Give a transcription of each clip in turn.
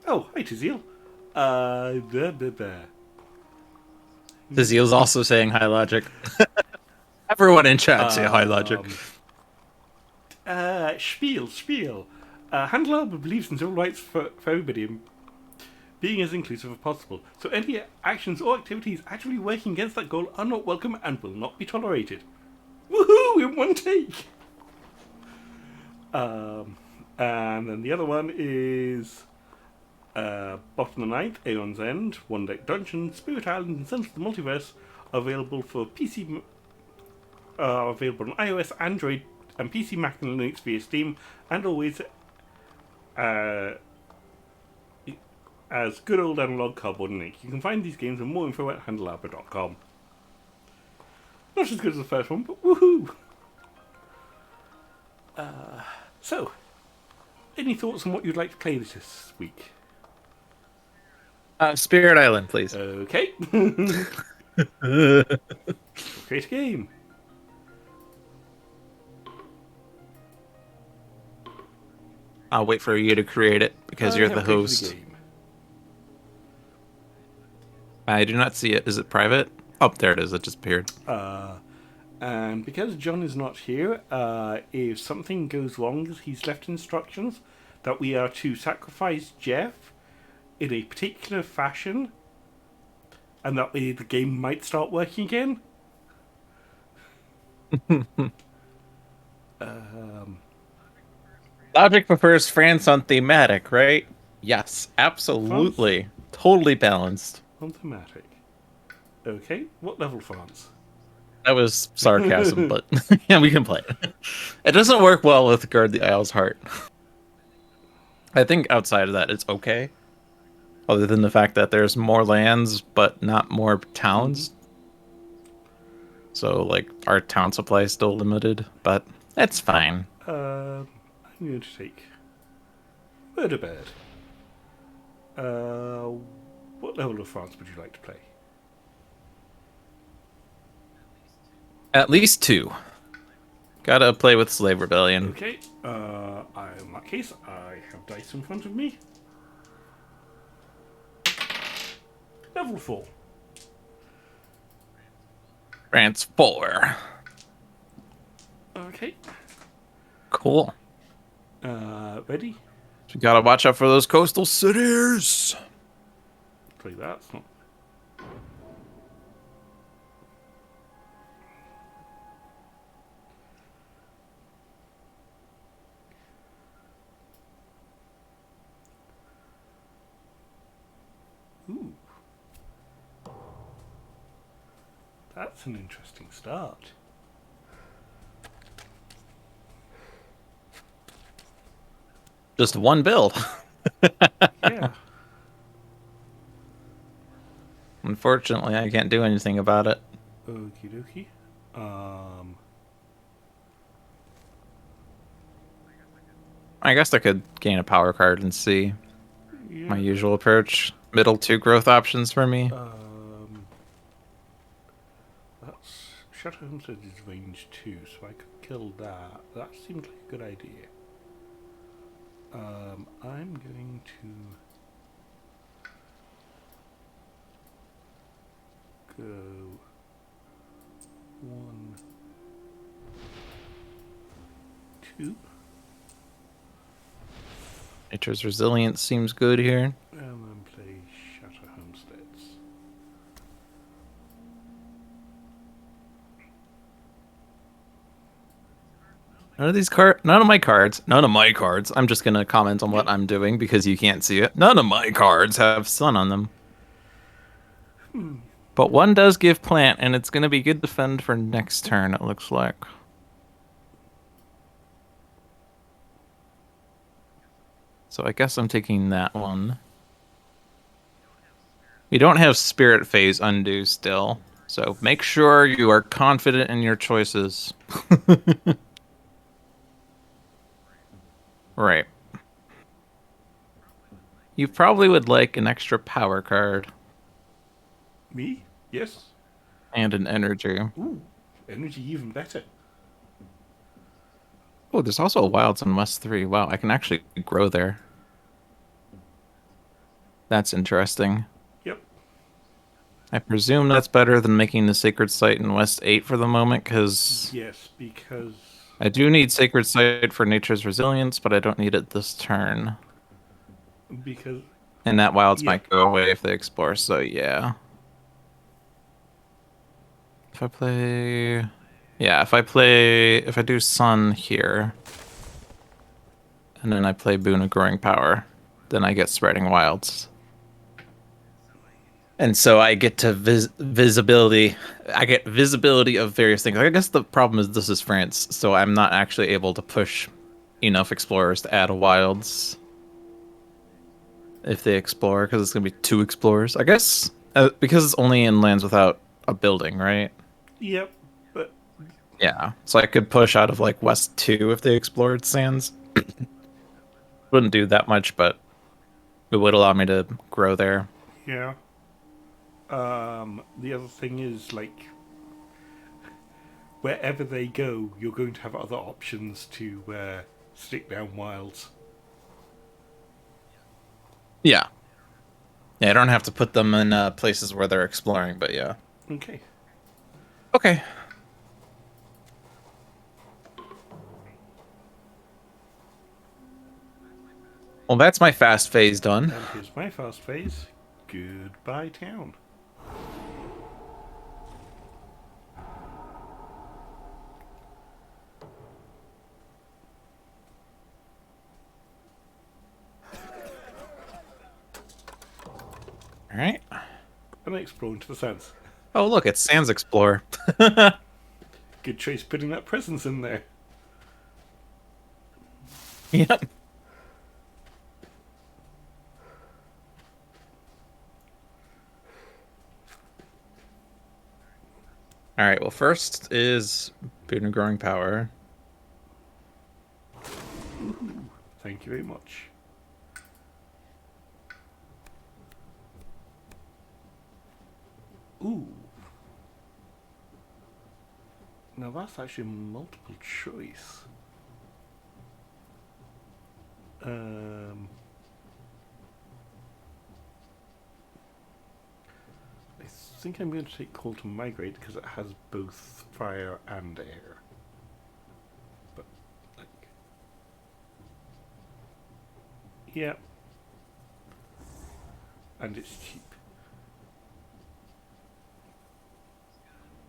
Oh, hi, Tizil. Blah, blah, blah. Tazil's also saying hi logic. Everyone in chat say hi logic. Um, spiel. Handelabra believes in civil rights for everybody and being as inclusive as possible. So any actions or activities actually working against that goal are not welcome and will not be tolerated. Woohoo! In one take. And then the other one is Bottom of the Ninth, Aeon's End, One Deck Dungeon, Spirit Island, and Sons of the Multiverse are available for PC, available on iOS, Android, and PC, Mac, and Linux via Steam, and always uh, as good old analog cardboard and ink. You can find these games and more info at handelabra.com. Not as good as the first one, but woohoo! So, any thoughts on what you'd like to play this week? Spirit Island, please. Okay. Create a game. I'll wait for you to create it because I you're have the created a host. game. I do not see it. Is it private? Oh, there it is. It just appeared. And because John is not here, if something goes wrong, he's left instructions that we are to sacrifice Jeff in a particular fashion, and that way the game might start working again. Logic prefers France on thematic, right? Yes, France absolutely. Totally balanced. on thematic. Okay, what level France? That was sarcasm, but yeah, we can play it. It doesn't work well with Guard the Isle's Heart. I think outside of that, it's okay. Other than the fact that there's more lands, but not more towns. So, like, our town supply is still limited, but it's fine. I'm going to take Murder Bird. What level of France would you like to play? At least two. Gotta play with Slave Rebellion. Okay, in that case, I have dice in front of me. Level 4. France 4. Okay, Cool. ready? So gotta watch out for those coastal cities. Play that. It's not... Ooh. That's an interesting start. Just one build. Yeah. Unfortunately, I can't do anything about it. Okie dokie. I guess I could gain a power card and see my Yeah. usual approach. Middle two growth options for me. That's Shadow Homestead is range 2, so I could kill that. That seemed like a good idea. I'm going to go 1, 2, Nature's Resilience seems good here. and then play Shatter Homesteads. None of my cards. None of my cards. I'm just gonna comment on what Yep. I'm doing because you can't see it. None of my cards have sun on them. But one does give plant, and it's gonna be good defend for next turn. It looks like. So I guess I'm taking that one. We don't have Spirit Phase undo still, so make sure you are confident in your choices. Right. You probably would like an extra power card Me? Yes. and an energy. Ooh, energy even better. Oh, there's also a Wilds on West 3. Wow, I can actually grow there. That's interesting. Yep. I presume that's better than making the sacred site in West 8 for the moment, because Yes, because I do need sacred site for nature's resilience, but I don't need it this turn. because And that wilds yeah. might go away if they explore, so yeah. If I play... Yeah, if I do Sun here, and then I play Boon of Growing Power, then I get Spreading Wilds. And so I get to visibility. I get visibility of various things. I guess the problem is this is France, so I'm not actually able to push enough explorers to add wilds if they explore, because it's gonna be two explorers. I guess because it's only in lands without a building, right? Yep. But Yeah. So I could push out of like West 2 if they explored sands. Wouldn't do that much, but it would allow me to grow there. yeah. The other thing is like wherever they go, you're going to have other options to stick down wilds. Yeah. Yeah, I don't have to put them in places where they're exploring, but yeah. Okay. Okay. Well, that's my fast phase done. And here's my fast phase. Goodbye, town. All right. And I explore into the sands. Oh, look, it's Sands Explorer. Good choice putting that presence in there. Yep. All right. Well, first is Boon of Growing Power. Thank you very much. Ooh. Now that's actually multiple choice. I think I'm going to take Call to Migrate because it has both fire and air. But, like, yeah. And it's cheap.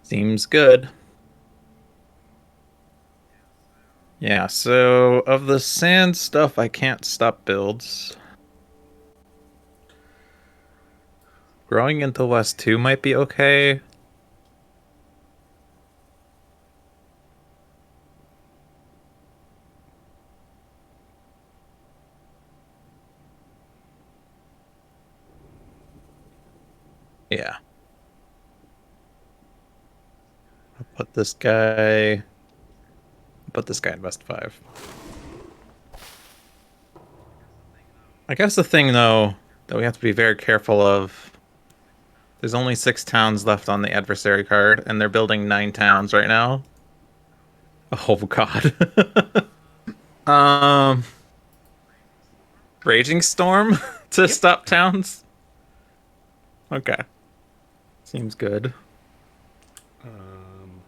Seems good. Yeah, so of the sand stuff, I can't stop builds. Growing into West 2 might be okay. Yeah. I'll put this guy... Put this guy in West 5. I guess the thing, though, that we have to be very careful of... There's only 6 towns left on the adversary card, and they're building 9 towns right now. Oh, God. um... Raging Storm to Yep. stop towns? Okay. Seems good. Um,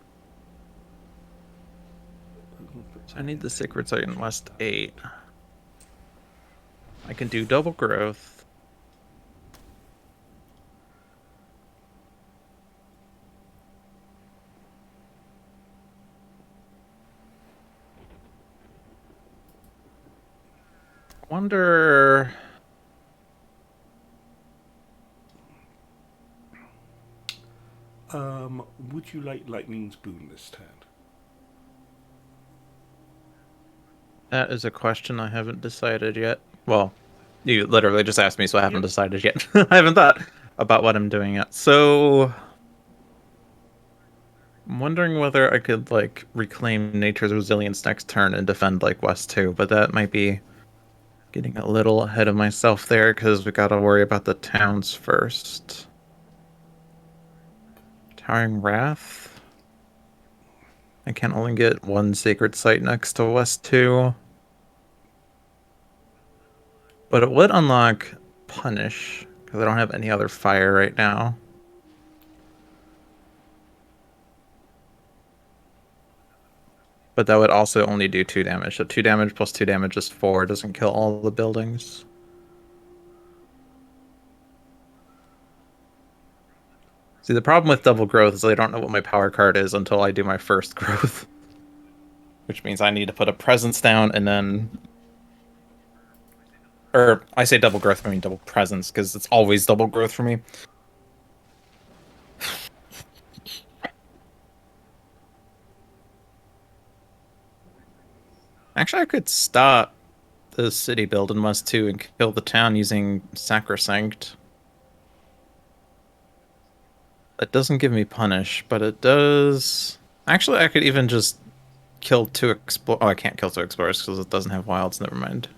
So I need the Sacred Site in West 8. I can do double growth. Wonder... would you like Lightning's Boon this turn? That is a question I haven't decided yet. Well, you literally just asked me, so I haven't Yep. decided yet. I haven't thought about what I'm doing yet. So... I'm wondering whether I could, like, reclaim Nature's Resilience next turn and defend, like, West 2, but that might be getting a little ahead of myself there, because we gotta worry about the towns first. Towering Wrath? I can only get one Sacred Site next to West 2. But it would unlock punish because I don't have any other fire right now. But that would also only do 2 damage. So 2 damage plus 2 damage is 4. It doesn't kill all the buildings. See, the problem with double growth is I don't know what my power card is until I do my first growth. Which means I need to put a presence down and then... Or, I say double growth, I mean double presence, because it's always double growth for me. Actually, I could stop the city build in West 2 and kill the town using Sacrosanct. That doesn't give me punish, but it does... Actually, I could even just kill 2 explorers. Oh, I can't kill 2 explorers because it doesn't have wilds, never mind.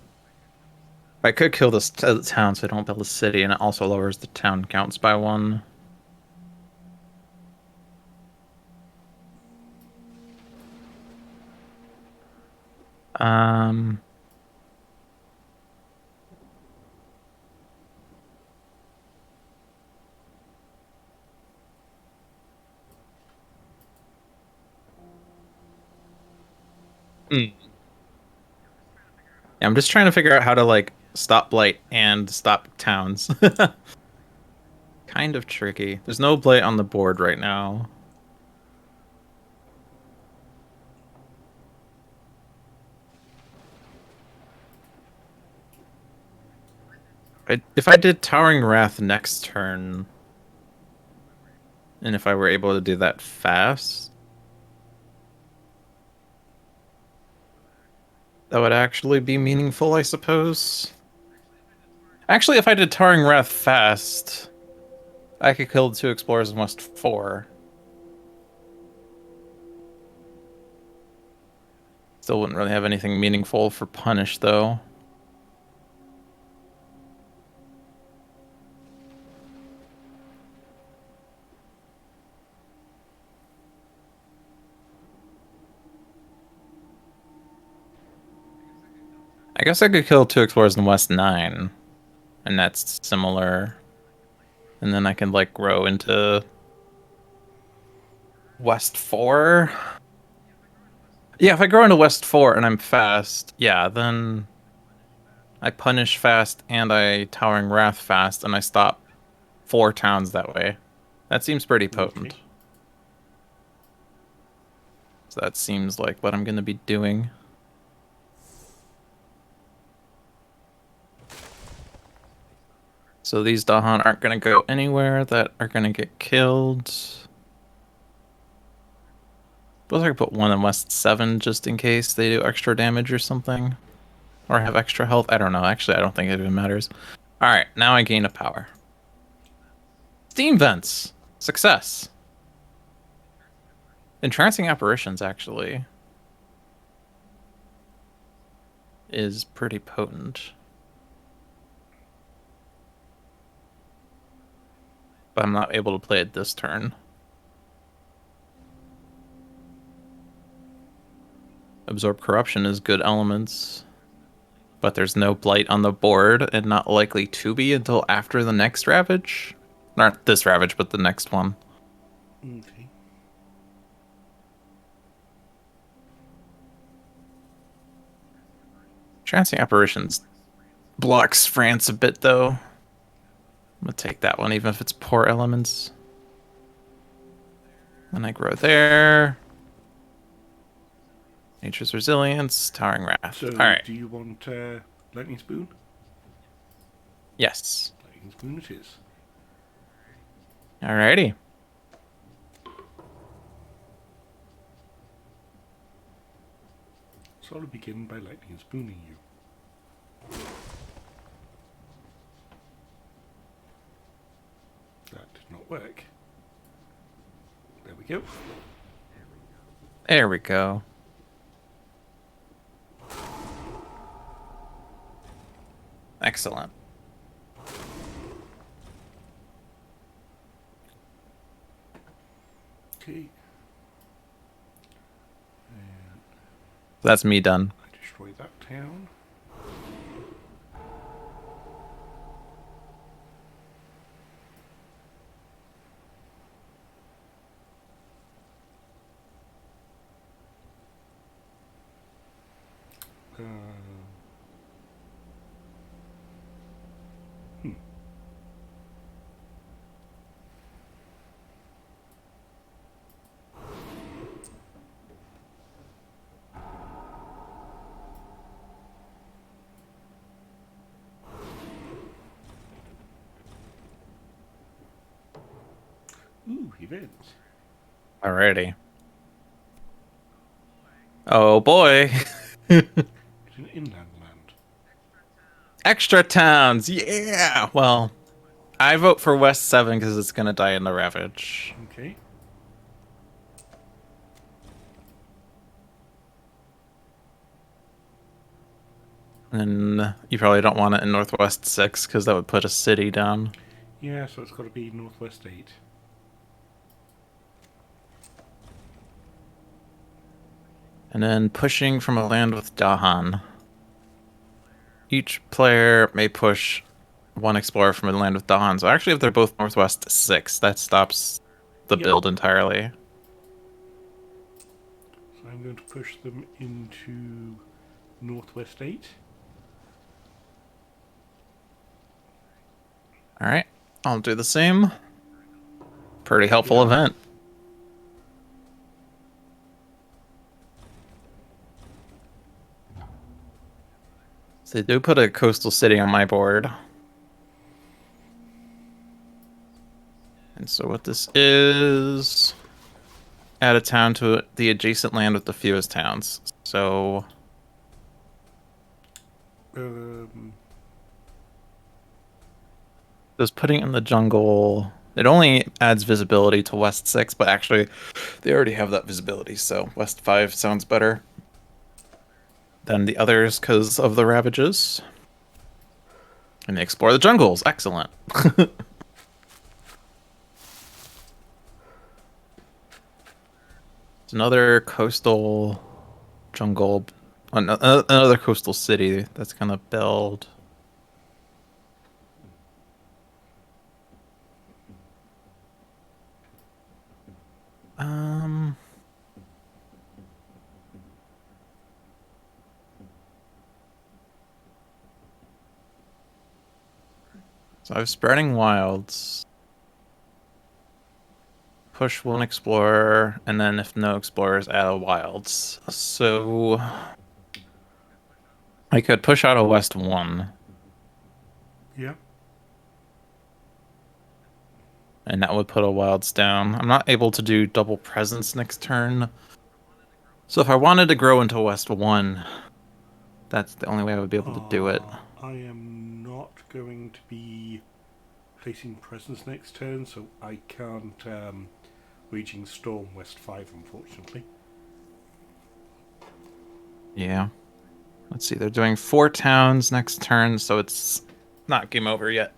I could kill this town so I don't build a city, and it also lowers the town counts by 1. Um... Hmm. Yeah, I'm just trying to figure out how to, like, stop blight and stop towns. Kind of tricky. There's no blight on the board right now. If I did Towering Wrath next turn, and if I were able to do that fast, that would actually be meaningful, I suppose. Actually, if I did Towering Wrath fast, I could kill the 2 explorers in West 4. Still wouldn't really have anything meaningful for punish, though. I guess I could kill 2 explorers in West 9, and that's similar. And then I can, like, grow into West 4. Yeah, if I grow into West 4 and I'm fast, yeah, then I punish fast and I Towering Wrath fast and I stop 4 towns that way. That seems pretty potent. Okay. So that seems like what I'm going to be doing. So these Dahan aren't going to go anywhere that are going to get killed. Suppose I could put 1 in West 7 just in case they do extra damage or something. Or have extra health. I don't know. Actually, I don't think it even matters. Alright, now I gain a power. Steam Vents! Success! Entrancing Apparitions, actually, is pretty potent. But I'm not able to play it this turn. Absorb Corruption is good elements. But there's no blight on the board, and not likely to be until after the next Ravage. Not this Ravage, but the next one. Okay. Trancing Apparitions blocks France a bit, though. I'm gonna take that one, even if it's poor elements. Then I grow there. Nature's Resilience, Towering Wrath. So, Alright. do you want Lightning Spoon? Yes. Lightning Spoon it is. Alrighty. So I'll begin by lightning spooning you. That did not work. There we go. There we go. Excellent. Okay. That's me done. I destroy that town. Hmm. Ooh, events. Alrighty. Oh boy. It's an inland land. Extra towns. Yeah. Well, I vote for West 7 because it's gonna die in the Ravage. Okay. And you probably don't want it in Northwest 6 because that would put a city down. Yeah, so it's got to be Northwest 8. And then pushing from a land with Dahan. Each player may push one explorer from a land with Dahan. So actually, if they're both Northwest 6, that stops the Yep. build entirely. So I'm going to push them into Northwest 8. Alright, I'll do the same. Pretty helpful Yeah. event. So they do put a coastal city on my board. And so what this is... add a town to the adjacent land with the fewest towns. So... does putting in the jungle... it only adds visibility to West 6, but actually they already have that visibility, so West 5 sounds better than the others because of the ravages. And they explore the jungles. Excellent. It's another coastal jungle, another coastal city that's gonna build. Um, so I have spreading wilds. Push one explorer, and then if no explorers, add a wilds. So I could push out a west 1, Yeah. and that would put a wilds down. I'm not able to do double presence next turn. So if I wanted to grow into west 1, that's the only way I would be able to do it. I am not going to be placing presence next turn, so I can't Raging Storm West 5, unfortunately. Yeah. Let's see, they're doing 4 towns next turn, so it's not game over yet.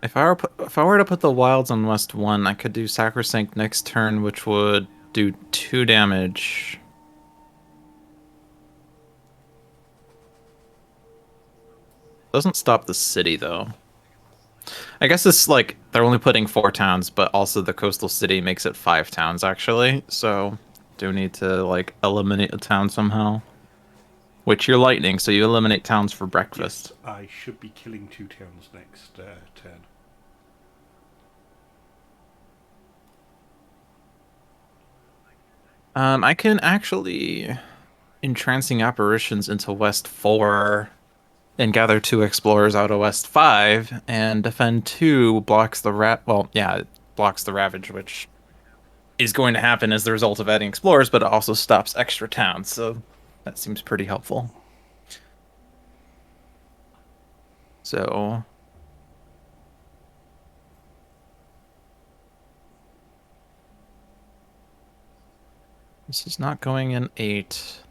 If I were to put the wilds on West 1, I could do Sacrosanct next turn, which would do 2 damage. Doesn't stop the city, though. I guess it's like they're only putting 4 towns, but also the coastal city makes it 5 towns, actually. So, do need to, like, eliminate a town somehow. Which you're lightning, so you eliminate towns for breakfast. Yes, I should be killing 2 towns next turn. I can actually entrancing apparitions into West 4 and gather 2 explorers out of West 5 and defend 2 blocks the it blocks the ravage, which is going to happen as the result of adding explorers, but it also stops extra towns, so that seems pretty helpful. So this is not going in 8.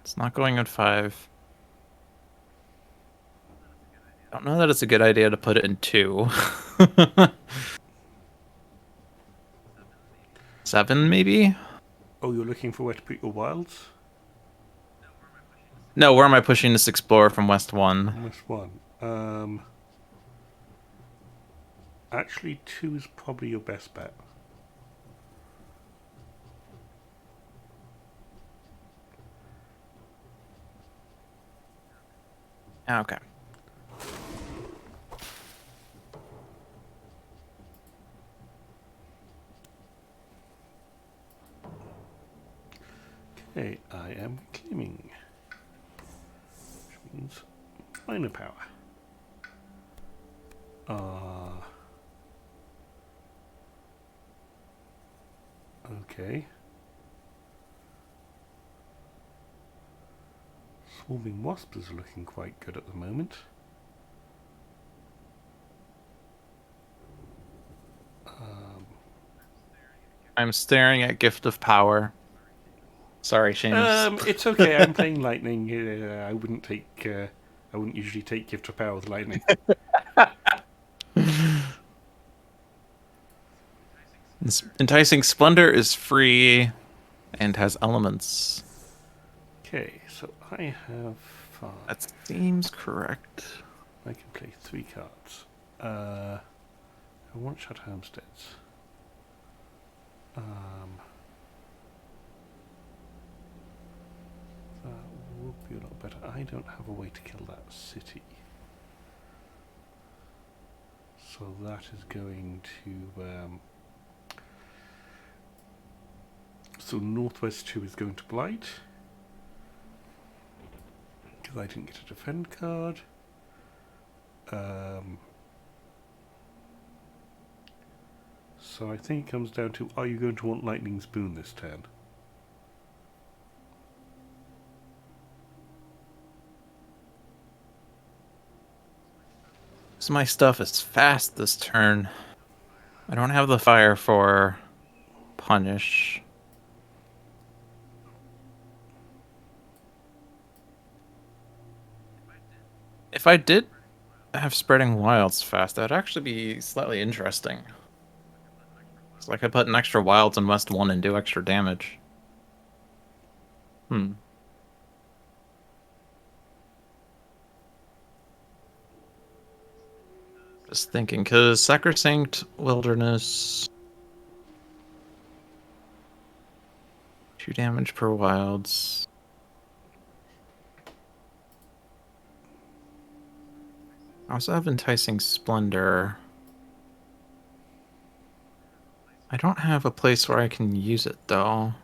It's not going in 5. I don't know that it's a good idea to put it in 2. 7, maybe? Oh, you're looking for where to put your wilds? No, where am I pushing this explorer from West 1? West 1. Actually, 2 is probably your best bet. Okay. Okay, I am claiming. Which means minor power. Okay. Swarming Wasp is looking quite good at the moment. I'm staring at Gift of Power. Sorry, Seamus. It's okay. I'm playing lightning. I wouldn't usually take gift of power with lightning. Enticing Splendor is free and has elements. Okay, so I have 5. That seems correct. I can play 3 cards. I want shut homesteads. That would be a lot better. I don't have a way to kill that city. So that is going to... so Northwest 2 is going to Blight. Because I didn't get a defend card. So I think it comes down to, are you going to want Lightning Spoon this turn? So my stuff is fast this turn. I don't have the fire for Punish. If I did have Spreading Wilds fast, that'd actually be slightly interesting. So I could put an extra Wilds in West 1 and do extra damage. Just thinking, because Sacrosanct Wilderness... 2 damage per Wilds. I also have Enticing Splendor. I don't have a place where I can use it, though.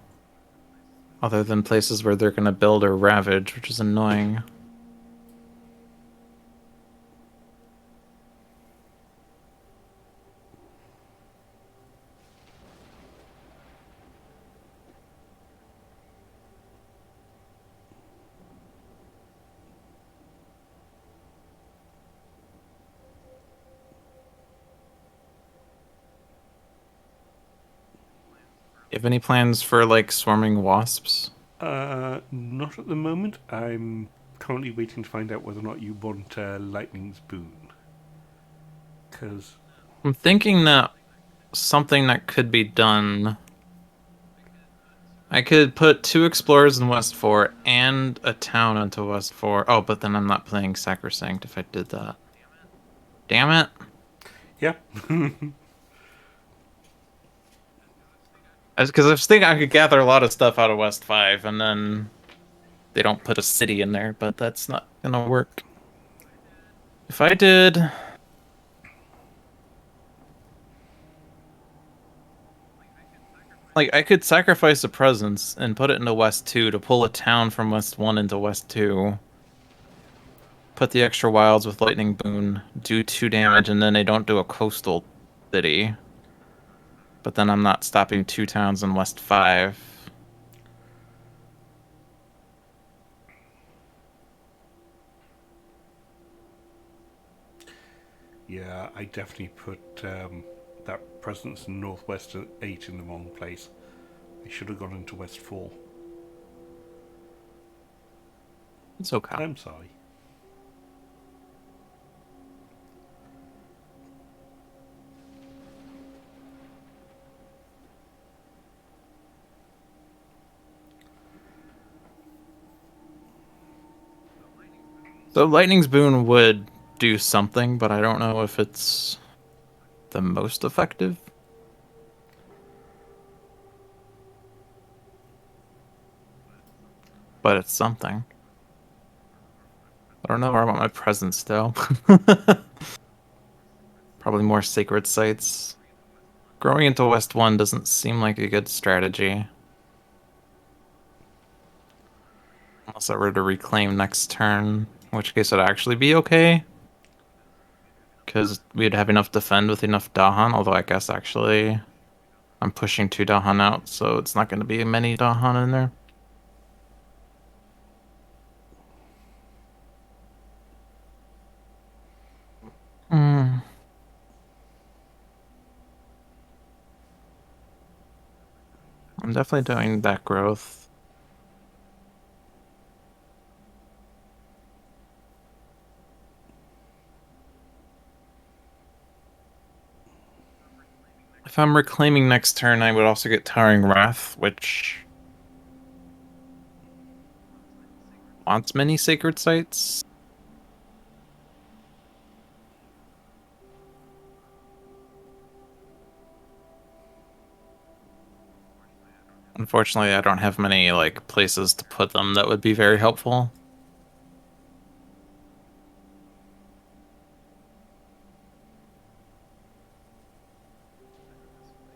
Other than places where they're going to build or ravage, which is annoying. You have any plans for, like, swarming wasps? Not at the moment. I'm currently waiting to find out whether or not you want Lightning's Boon. Because... I'm thinking that something that could be done... I could put 2 explorers in West 4 and a town into West 4. Oh, but then I'm not playing Sacrosanct if I did that. Damn it. Yeah. Because I was thinking I could gather a lot of stuff out of West 5, and then they don't put a city in there, but that's not gonna work. If I did... Like, I could sacrifice a presence and put it into West 2 to pull a town from West 1 into West 2. Put the extra wilds with Lightning Boon, do 2 damage, and then they don't do a coastal city. But then I'm not stopping 2 towns in West 5. Yeah, I definitely put that presence in Northwest 8 in the wrong place. I should have gone into West 4. It's okay. I'm sorry. So Lightning's Boon would do something, but I don't know if it's the most effective. But it's something. I don't know where I want my presence though. Probably more sacred sites. Growing into West 1 doesn't seem like a good strategy. Unless I were to reclaim next turn, in which case it'd actually be okay. Because we'd have enough defend with enough Dahan, although I guess actually I'm pushing 2 Dahan out, so it's not going to be many Dahan in there. Hmm. I'm definitely doing that growth. If I'm reclaiming next turn, I would also get Towering Wrath, which wants many sacred sites. Unfortunately, I don't have many like places to put them that would be very helpful.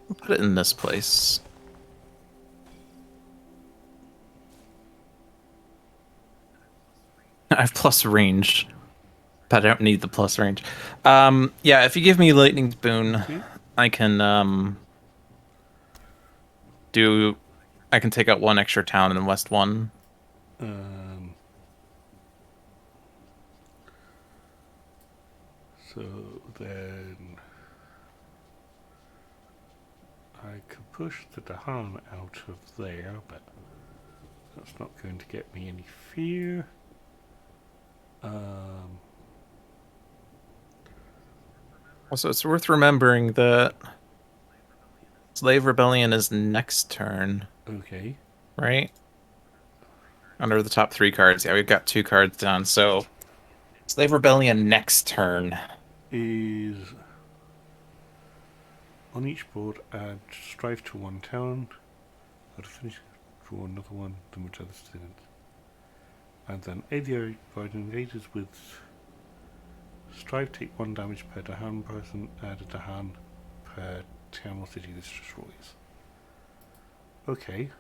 I'll put it in this place. I have plus range, but I don't need the plus range. Yeah, if you give me Lightning's Boon, Okay. I can do. I can take out 1 extra town in West 1. So then I could push the Dahan out of there, but that's not going to get me any fear. Also, it's worth remembering that Slave Rebellion is next turn, Okay. right? Under the top 3 cards. Yeah, we've got 2 cards down, so Slave Rebellion next turn. Is on each board add strive to 1 town. I'd finish, draw another one, then which other students. And then aid the invaders with strive, take 1 damage per Dahan person, add a Dahan per town or city this destroys. Okay.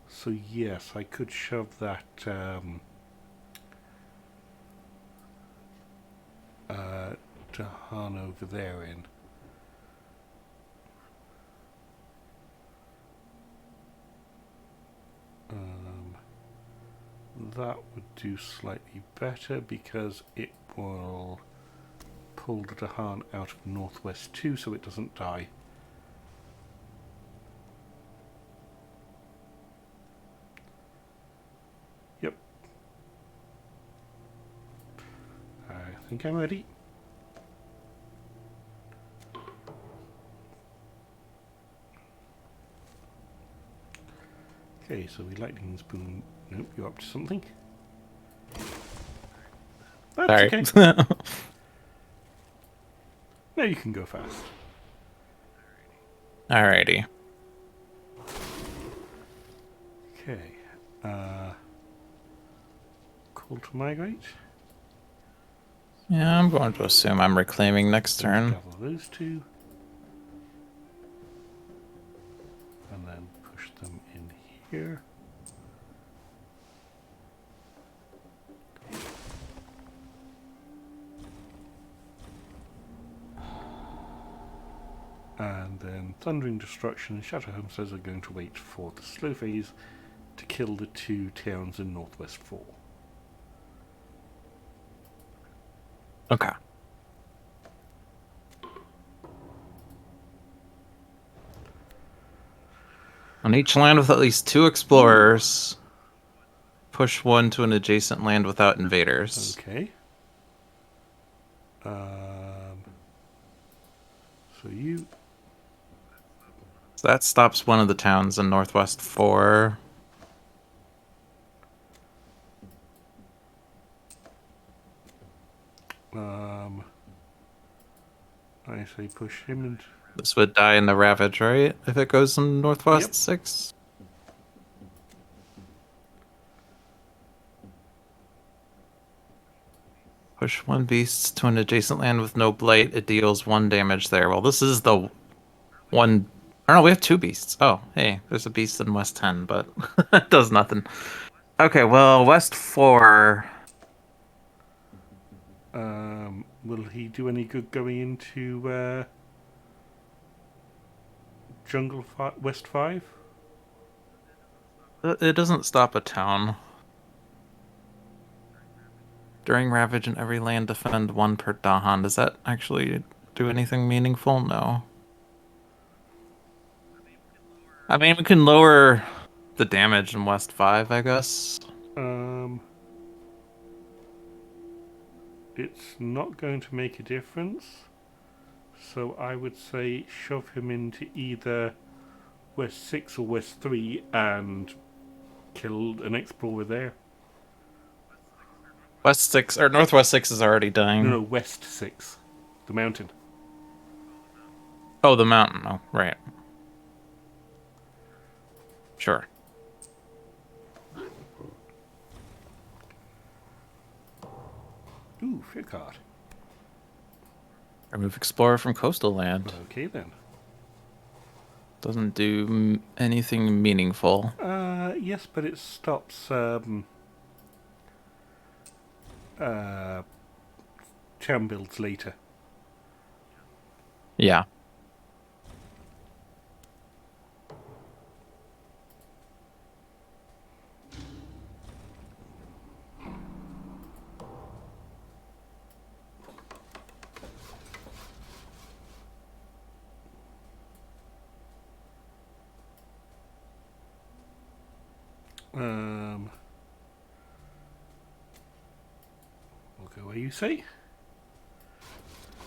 So yes, I could shove that Dahan over there in. That would do slightly better because it will pull the Dahan out of Northwest 2 so it doesn't die. Yep. I think I'm ready. Okay, so we lightning spoon. Nope, you're up to something. That's Sorry. okay. Now you can go fast. Alrighty. Okay. Call to migrate. Yeah, I'm going to assume I'm reclaiming next turn. Gather those 2. And then push them in here. And then Thundering Destruction and Shadow Homesteads are going to wait for the slow phase to kill the 2 towns in Northwest 4. Okay. On each land with at least 2 explorers, push 1 to an adjacent land without invaders. Okay. So you... So that stops 1 of the towns in Northwest 4. say push him and... This would die in the Ravage, right? If it goes in Northwest Yep. 6? Push 1 beast to an adjacent land with no blight. It deals 1 damage there. Well, this is the one... I don't know, we have 2 beasts. Oh, hey, there's a beast in West 10, but it does nothing. Okay, well, West 4... Will he do any good going into West 5? It doesn't stop a town. During Ravage in every land, defend 1 per Dahan. Does that actually do anything meaningful? No. I mean, we can lower the damage in West 5, I guess. It's not going to make a difference. So I would say shove him into either West 6 or West 3 and kill an explorer there. West 6, or Northwest 6 is already dying. No, West 6. The mountain. Oh, the mountain. Oh, right. Sure. Ooh, fair card. Remove Explorer from coastal land. Okay then. Doesn't do anything meaningful. Yes, but it stops town builds later. Yeah. We'll go where you say.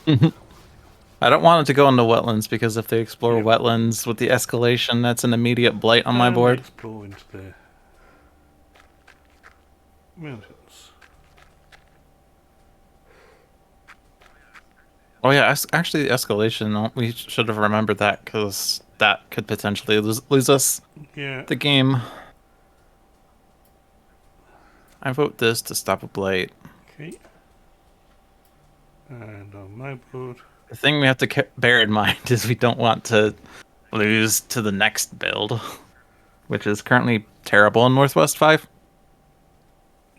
I don't want it to go into wetlands because if they explore Yep. wetlands with the escalation, that's an immediate blight on my board. Explore into the mountains. Oh yeah, actually the escalation, we should have remembered that because that could potentially lose us Yeah. the game. I vote this to stop a blight. Okay. And on my board. The thing we have to bear in mind is we don't want to lose to the next build, which is currently terrible in Northwest 5.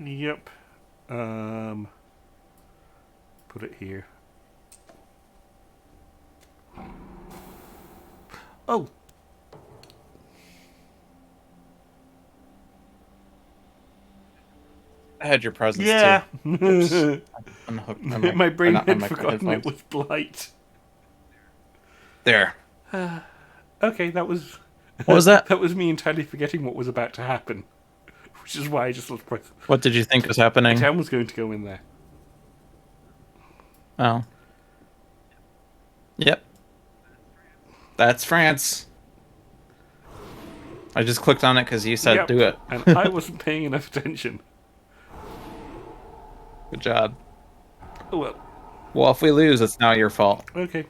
Yep. Put it here. Oh. I had your presence Yeah. too. Unhooked My brain had forgotten it was blight. There. Okay, that was... What was that? That was me entirely forgetting what was about to happen. Which is why I just looked press. What did you think was happening? The town was going to go in there. Oh. Yep. That's France. I just clicked on it because you said Yep. do it. And I wasn't paying enough attention. Good job. Oh well. Well, if we lose, it's now your fault. Okay.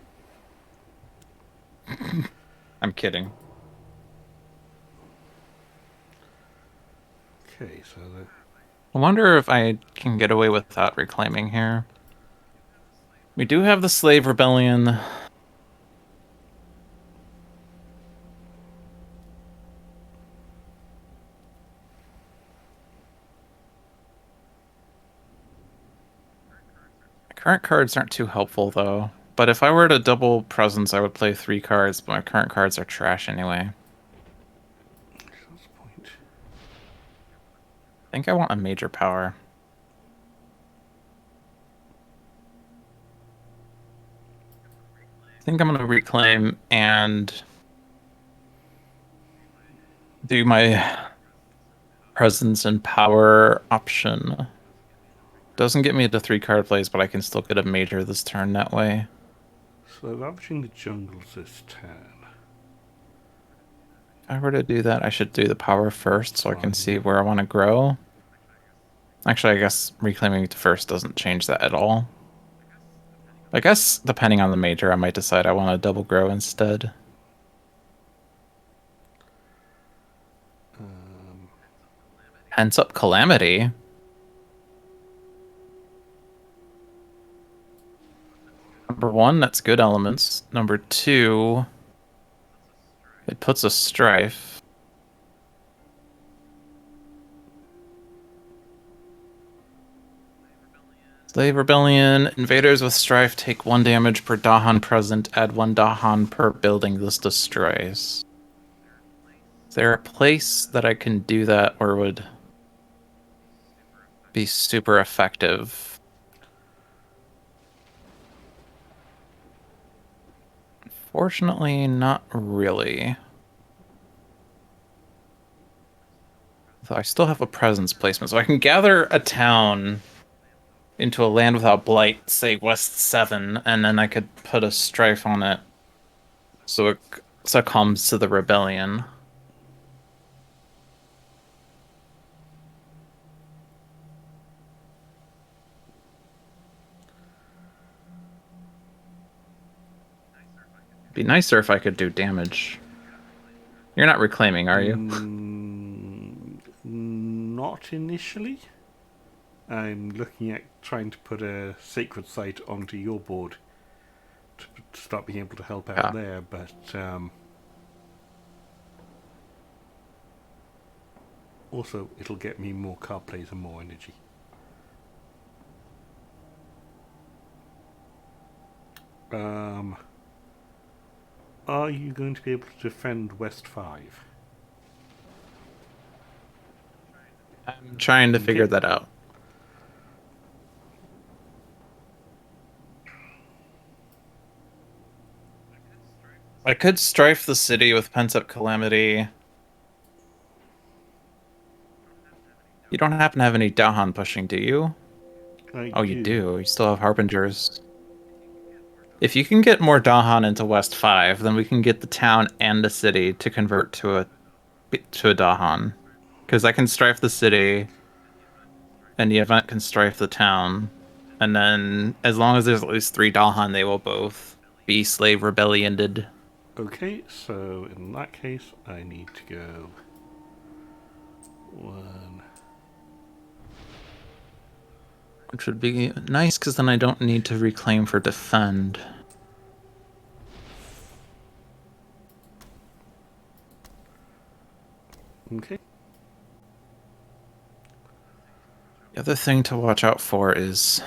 I'm kidding. Okay, so the... I wonder if I can get away without reclaiming here. We do have the slave rebellion. Current cards aren't too helpful, though. But if I were to double presence, I would play 3 cards, but my current cards are trash anyway. What's the point? I think I want a major power. I think I'm going to reclaim and do my presence and power option. Doesn't get me to 3 card plays, but I can still get a major this turn that way. So ravaging the jungles this turn. If I were to do that, I should do the power first so I can see where I want to grow. Actually, I guess reclaiming to first doesn't change that at all. I guess depending on the major, I might decide I want to double grow instead. Hence up Calamity. Number one, that's good elements. Number two, it puts a strife. Slave Rebellion. Invaders with strife take 1 damage per Dahan present. Add 1 Dahan per building this destroys. Is there a place that I can do that or would be super effective? Fortunately, not really. So I still have a presence placement, so I can gather a town into a land without blight, say West 7, and then I could put a strife on it so it succumbs to the rebellion. Be nicer if I could do damage. You're not reclaiming, are you? Not initially. I'm looking at trying to put a sacred site onto your board to start being able to help out there, but also it'll get me more card plays and more energy. Are you going to be able to defend West 5? I'm trying to figure that out. I could strife the city with Pent-Up Calamity. You don't happen to have any Dahan pushing, do you? You do. You still have Harbingers. If you can get more Dahan into West 5, then we can get the town and the city to convert to a Dahan. Because I can strife the city, and the event can strife the town. And then, as long as there's at least 3 Dahan, they will both be slave rebellioned. Okay, so in that case, I need to go 1. Which would be nice, because then I don't need to reclaim for defend. Okay. The other thing to watch out for is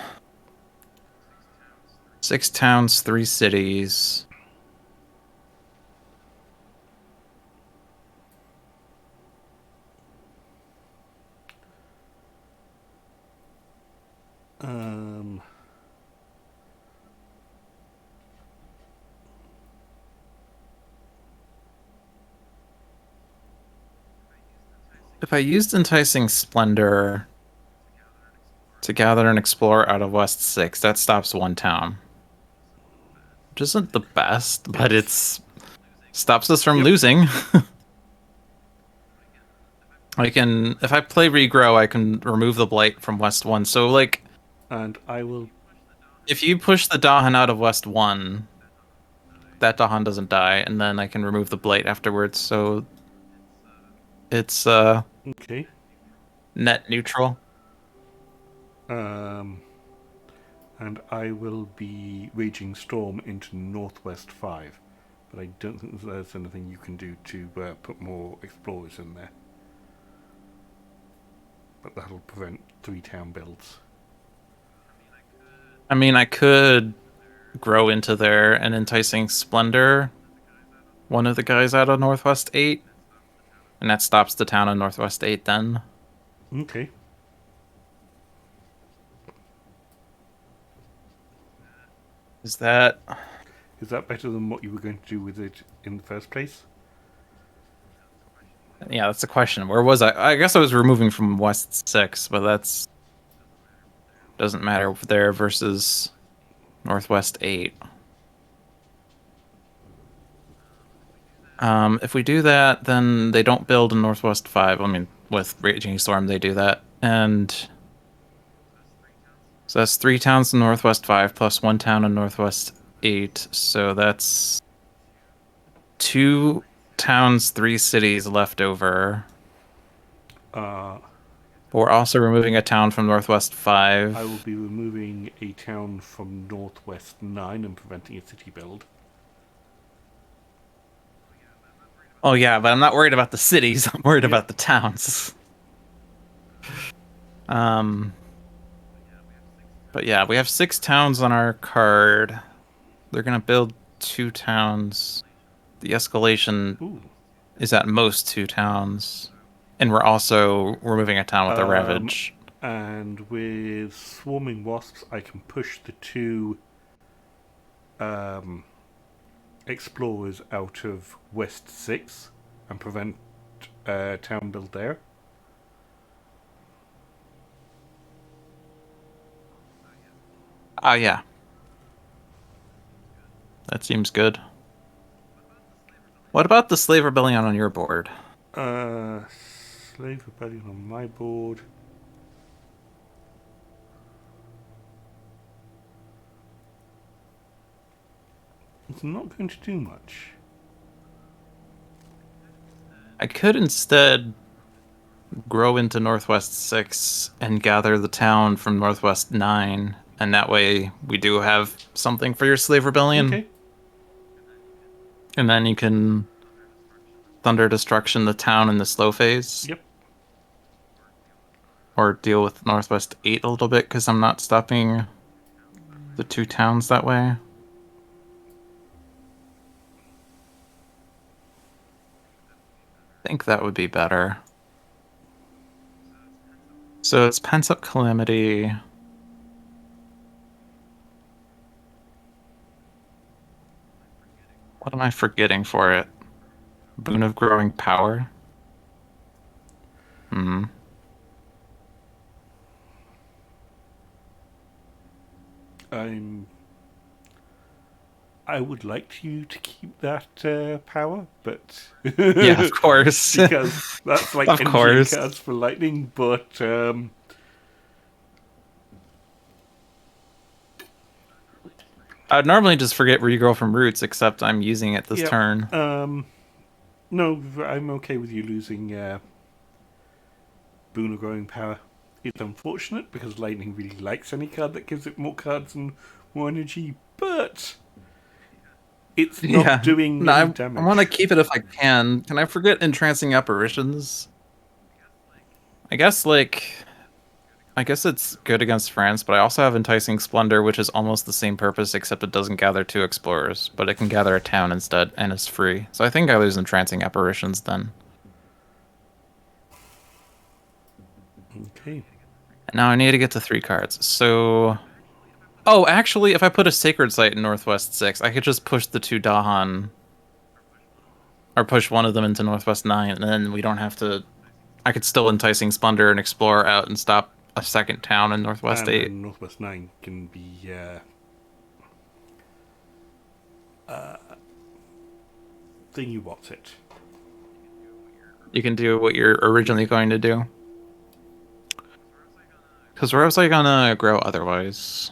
6 towns, 3 cities. If I used Enticing Splendor to gather and explore out of West 6, that stops 1 town. Which isn't the best, but it's stops us from losing. I can, if I play Regrow, I can remove the Blight from West 1. So, like... And I will... If you push the Dahan out of West 1, that Dahan doesn't die, and then I can remove the Blight afterwards, so... It's, Okay. net neutral. And I will be Raging Storm into Northwest 5. But I don't think there's anything you can do to put more Explorers in there. But that'll prevent 3 town builds. I mean, I could grow into there and Enticing Splendor one of the guys out of Northwest 8. And that stops the town on Northwest 8 then. Okay. Is that better than what you were going to do with it in the first place? Yeah, that's the question. Where was I? I guess I was removing from West 6, but that's... doesn't matter there versus Northwest 8. If we do that, then they don't build in Northwest 5. I mean, with Raging Storm, they do that. And So that's 3 towns in Northwest 5 plus 1 town in Northwest 8. So that's 2 towns, 3 cities left over. Uh, But we're also removing a town from Northwest 5. I will be removing a town from Northwest 9 and preventing a city build. Oh yeah, but I'm not worried about the cities. I'm worried Yep. about the towns. Um, but yeah, we have 6 towns on our card. They're gonna build 2 towns. The escalation Ooh. is at most 2 towns, and we're also removing a town with a ravage. And with swarming wasps, I can push the 2 explorers out of West 6 and prevent town build there. Ah, yeah, that seems good. What about the slave rebellion on your board? Slave rebellion on my board. It's not going to do much. I could instead grow into Northwest 6 and gather the town from Northwest 9, and that way we do have something for your slave rebellion. Okay. And then you can Thunder Destruction the town in the slow phase. Yep. Or deal with Northwest 8 a little bit, because I'm not stopping the 2 towns that way. I think that would be better. So it's Pence Up Calamity. What am I forgetting for it? Boon of Growing Power? Hmm. I would like you to keep that power, but Yeah, of course. because that's like Of NGA course. cards for lightning. But I would normally just forget Regrow from Roots, except I'm using it this yeah, turn. no, I'm okay with you losing Boon of Growing Power. It's unfortunate because lightning really likes any card that gives it more cards and more energy, but it's not doing No, any I damage. want to keep it if I can. Can I forget Entrancing Apparitions? I guess, I guess it's good against France, but I also have Enticing Splendor, which is almost the same purpose, except it doesn't gather 2 explorers, but it can gather a town instead, and it's free. So I think I lose Entrancing Apparitions then. Okay. Now I need to get to 3 cards. So, oh, actually, if I put a Sacred Site in Northwest 6, I could just push the 2 Dahan, or push one of them into Northwest 9, and then we don't have to. I could still Enticing Splendor and Explorer out and stop a second town in Northwest And 8. then Northwest 9 can be thingy what's it. You can do what you're originally going to do. Because where was I gonna grow otherwise?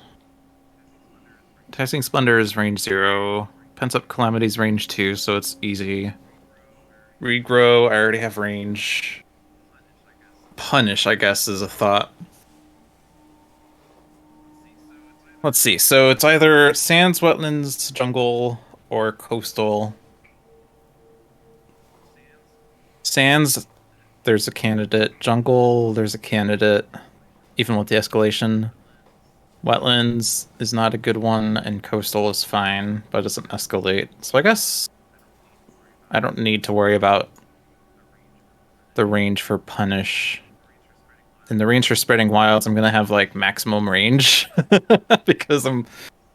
Enticing Splendor is range 0. Pent Up Calamity's range 2, so it's easy. Regrow, I already have range. Punish, I guess, is a thought. Let's see. So it's either sands, wetlands, jungle, or coastal. Sands, there's a candidate. Jungle, there's a candidate. Even with the escalation. Wetlands is not a good one, and coastal is fine, but it doesn't escalate. So I guess I don't need to worry about the range for punish. In the range for spreading wilds, I'm gonna have like maximum range because I'm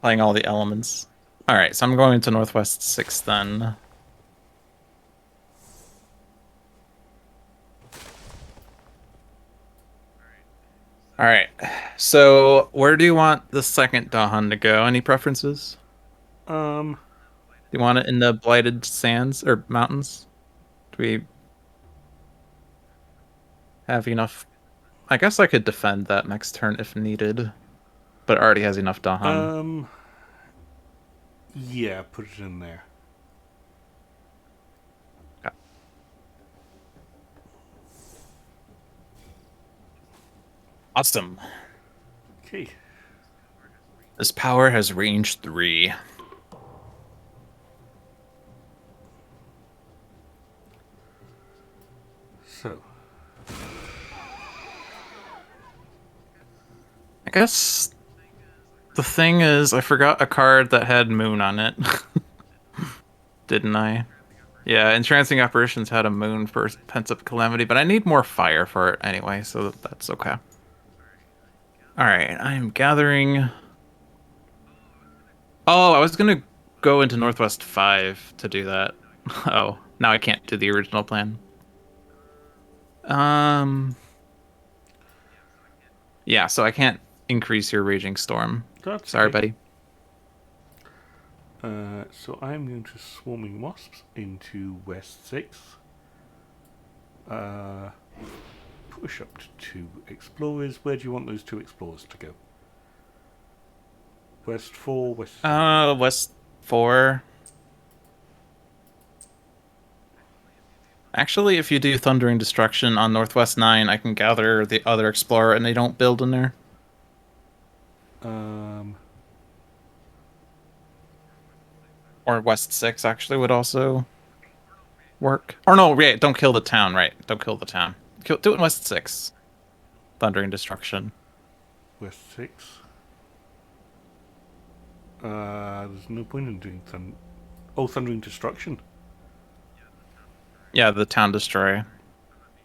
playing all the elements. All right, so I'm going to Northwest 6 then. All right, so where do you want the second Dahan to go? Any preferences? Um, Do you want it in the Blighted Sands or Mountains? Do we have enough? I guess I could defend that next turn if needed. but it already has enough Dahan. Yeah, put it in there. Yeah. Awesome. Okay. This power has range 3. So, I guess the thing is, I forgot a card that had moon on it. Didn't I? Yeah, Entrancing Apparitions had a moon for Pensive Calamity, but I need more fire for it anyway, so that's okay. Alright, I am gathering... Oh, I was gonna go into Northwest 5 to do that. Oh, now I can't do the original plan. Um... Yeah, so I can't increase your Raging Storm. that's Sorry, okay. buddy. So I'm going to Swarming Wasps into West 6. Push up to 2 Explorers. Where do you want those 2 Explorers to go? West 4, West 7? West 4. Actually, if you do Thundering Destruction on Northwest 9, I can gather the other Explorer and they don't build in there. Or West 6 actually would also work. Or no, yeah, don't kill the town, right. Don't kill the town. Do it in West 6. Thundering Destruction. West 6. There's no point in doing Thundering Destruction. Yeah, the town destroy.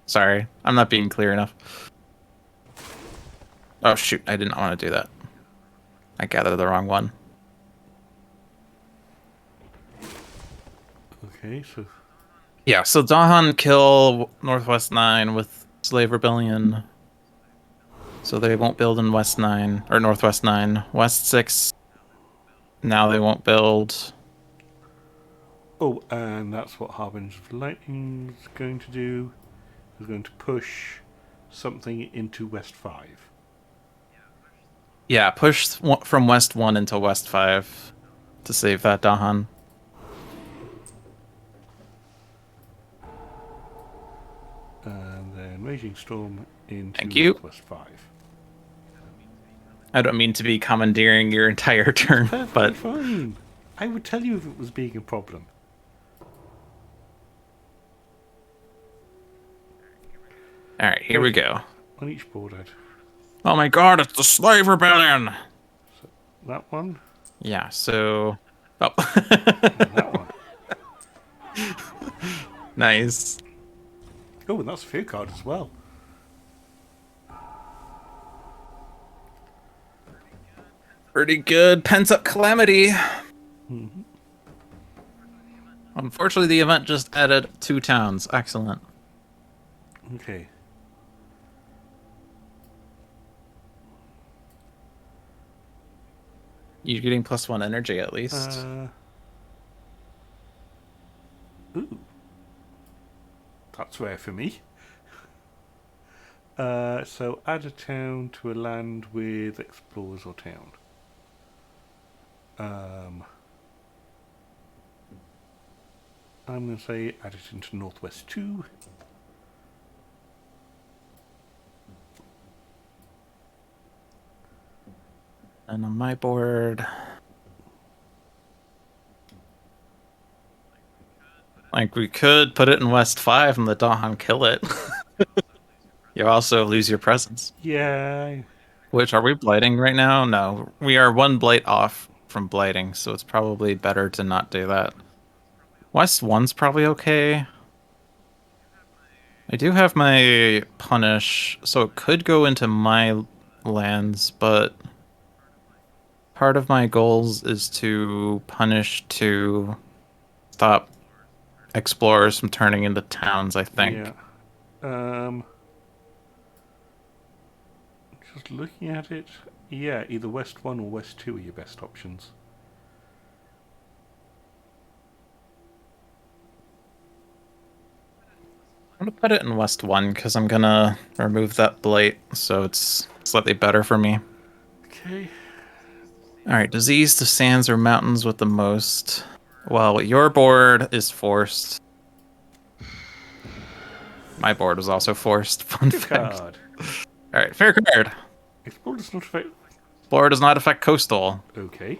Sorry, I'm not being clear enough. Oh shoot, I didn't want to do that. I gathered the wrong one. Okay, so... Yeah, so Dahan kill Northwest 9 with Slave Rebellion. So they won't build in West 9, or Northwest 9. West 6, now they won't build. Oh, and that's what Harbinger of Lightning is going to do. Is going to push something into West 5. Yeah, push from West 1 into West 5 to save that Dahan. And then Raging Storm into Thank you. Northwest 5. I don't mean to be commandeering your entire turn, Perfectly but fine. I would tell you if it was being a problem. alright, here we go. On each board, I'd... Oh my god, it's the Slave Rebellion! So that one. Yeah, so... Oh. And that one. Nice. Oh, and that's a fear card as well. Pretty good. Pent-up Calamity. Unfortunately, the event just added 2 towns. Excellent. Okay. You're getting +1 energy at least. Ooh. That's rare for me. So add a town to a land with explorers or town. I'm going to say add it into Northwest 2. And on my board... Like, we could put it in West 5 and let Dahan kill it. You also lose your presence. Yeah. Which, are we blighting right now? No. We are 1 blight off from blighting, so it's probably better to not do that. West 1's probably okay. I do have my punish, so it could go into my lands, but part of my goals is to punish to stop explorers from turning into towns, I think. Yeah. Just looking at it, yeah, either West 1 or West 2 are your best options. I'm gonna put it in West 1 because I'm gonna remove that blight, so it's slightly better for me. Okay. All right, disease to sands or mountains with the most. Well, your board is forced. My board was also forced. Fun Good fact. card. All right, fair card. Explore does not affect. Flora does not affect coastal. Okay.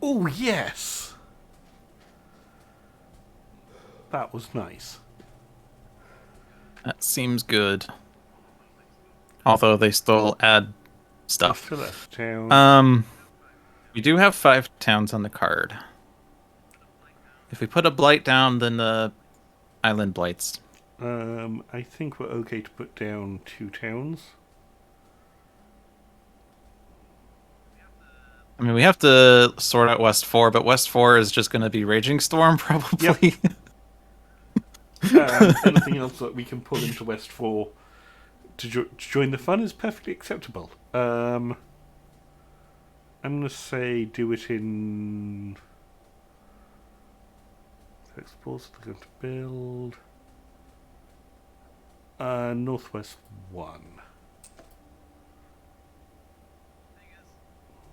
Oh, yes! That was nice. That seems good. Although they still add stuff. Still left town. We do have 5 towns on the card. If we put a blight down, then the island blights. I think we're okay to put down 2 towns. I mean, we have to sort out West 4, but West 4 is just going to be Raging Storm, probably. Anything else that we can pull into West 4 to join the fun is perfectly acceptable. I'm going to say do it in... Explorers are going to build... Northwest 1.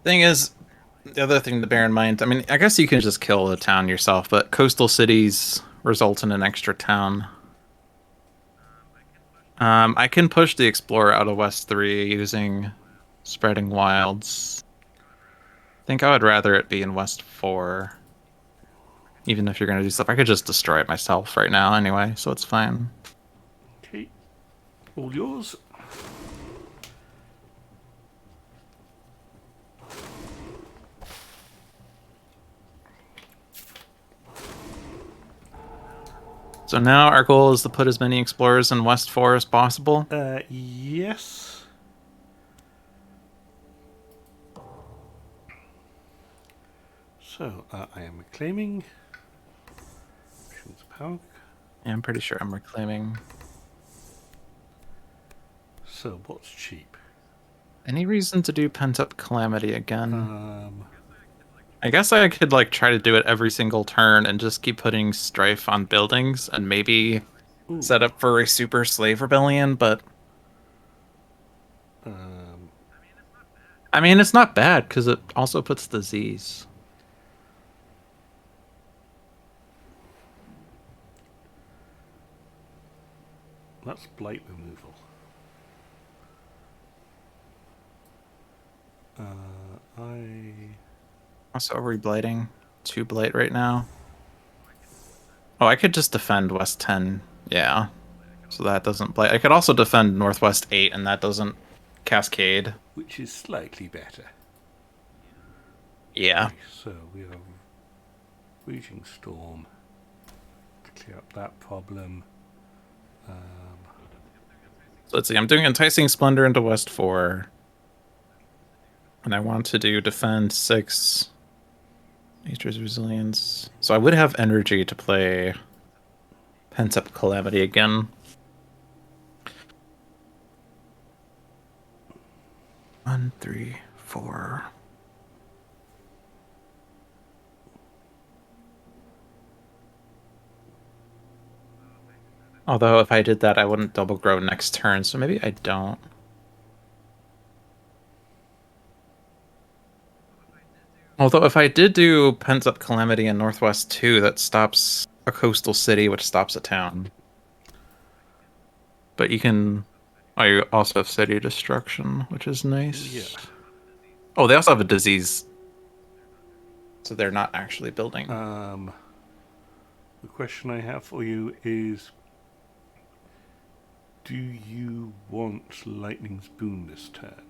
Thing is, the other thing to bear in mind, I mean, I guess you can just kill the town yourself, but coastal cities result in an extra town. I can push the Explorer out of West 3 using Spreading Wilds. I think I would rather it be in West 4. Even if you're going to do stuff, I could just destroy it myself right now anyway, so it's fine. Okay. All yours. So now our goal is to put as many explorers in West 4 as possible. Yes. So, I am reclaiming. Power. Yeah, I'm pretty sure I'm reclaiming. So, what's cheap? Any reason to do Pent-Up Calamity again? I guess I could like try to do it every single turn and just keep putting strife on buildings and maybe set up for a super slave rebellion, but I mean it's not bad because it also puts disease. That's blight removal. Also reblighting 2 blight right now. Oh, I could just defend West 10. Yeah. So that doesn't blight. I could also defend Northwest 8 and that doesn't cascade. Which is slightly better. Yeah. Okay, so we are Raging Storm to clear up that problem. So let's see, I'm doing Enticing Splendor into West 4. And I want to do Defend 6. Nature's Resilience. So I would have energy to play Pent-Up Calamity again. 1, 3, 4. Although if I did that, I wouldn't double grow next turn, so maybe I don't. Although if I did do Pent-Up Calamity in Northwest 2, that stops a coastal city, which stops a town. But you can... Oh, you also have City Destruction, which is nice. Yeah. Oh, they also have a disease. So they're not actually building. The question I have for you is, do you want Lightning's Boon this turn?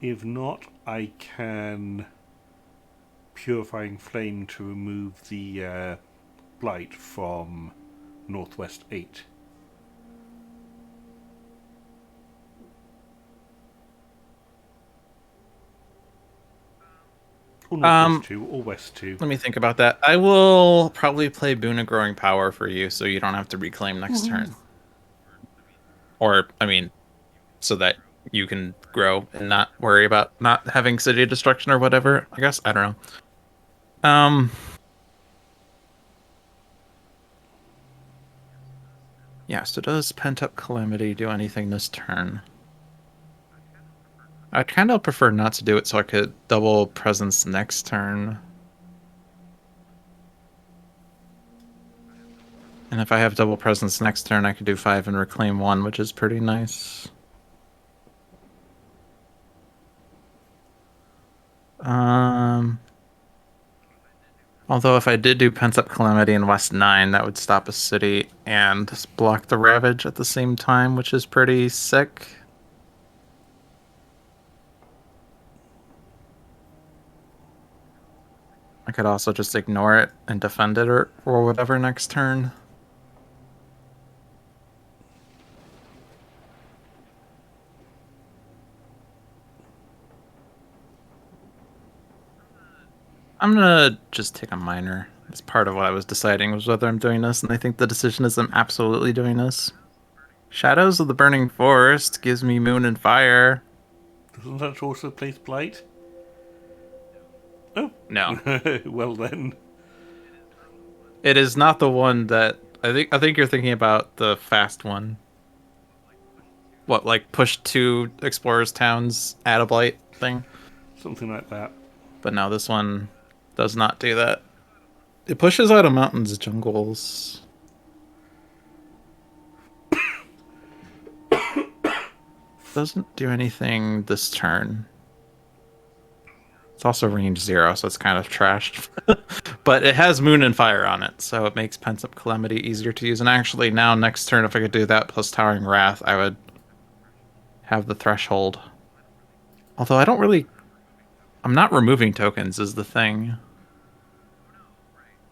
If not, I can Purifying Flame to remove the blight from Northwest 8. Or Northwest 2, or West 2. Let me think about that. I will probably play Boon of Growing Power for you so you don't have to reclaim next turn. Or, I mean, so that you can grow and not worry about not having city destruction or whatever. I guess I don't know. Yeah. So does pent up calamity do anything this turn? I'd kind of prefer not to do it so I could double presence next turn. And if I have double presence next turn, I could do 5 and reclaim 1, which is pretty nice. Although if I did do Pent-Up Calamity in West 9, that would stop a city and block the Ravage at the same time, which is pretty sick. I could also just ignore it and defend it or whatever next turn. I'm gonna just take a minor. That's part of what I was deciding was whether I'm doing this, and I think the decision is I'm absolutely doing this. Shadows of the Burning Forest gives me Moon and Fire. Doesn't that also place Blight? Oh. No. Well then. It is not the one that I think you're thinking about the fast one. What, like push 2 explorers towns add a blight thing? Something like that. But no, this one does not do that. It pushes out of mountains, jungles. Doesn't do anything this turn. It's also range 0, so it's kind of trashed. But it has Moon and Fire on it, so it makes Pent-Up Calamity easier to use. And actually, now next turn, if I could do that plus Towering Wrath, I would have the Threshold. Although I don't really... I'm not removing tokens is the thing.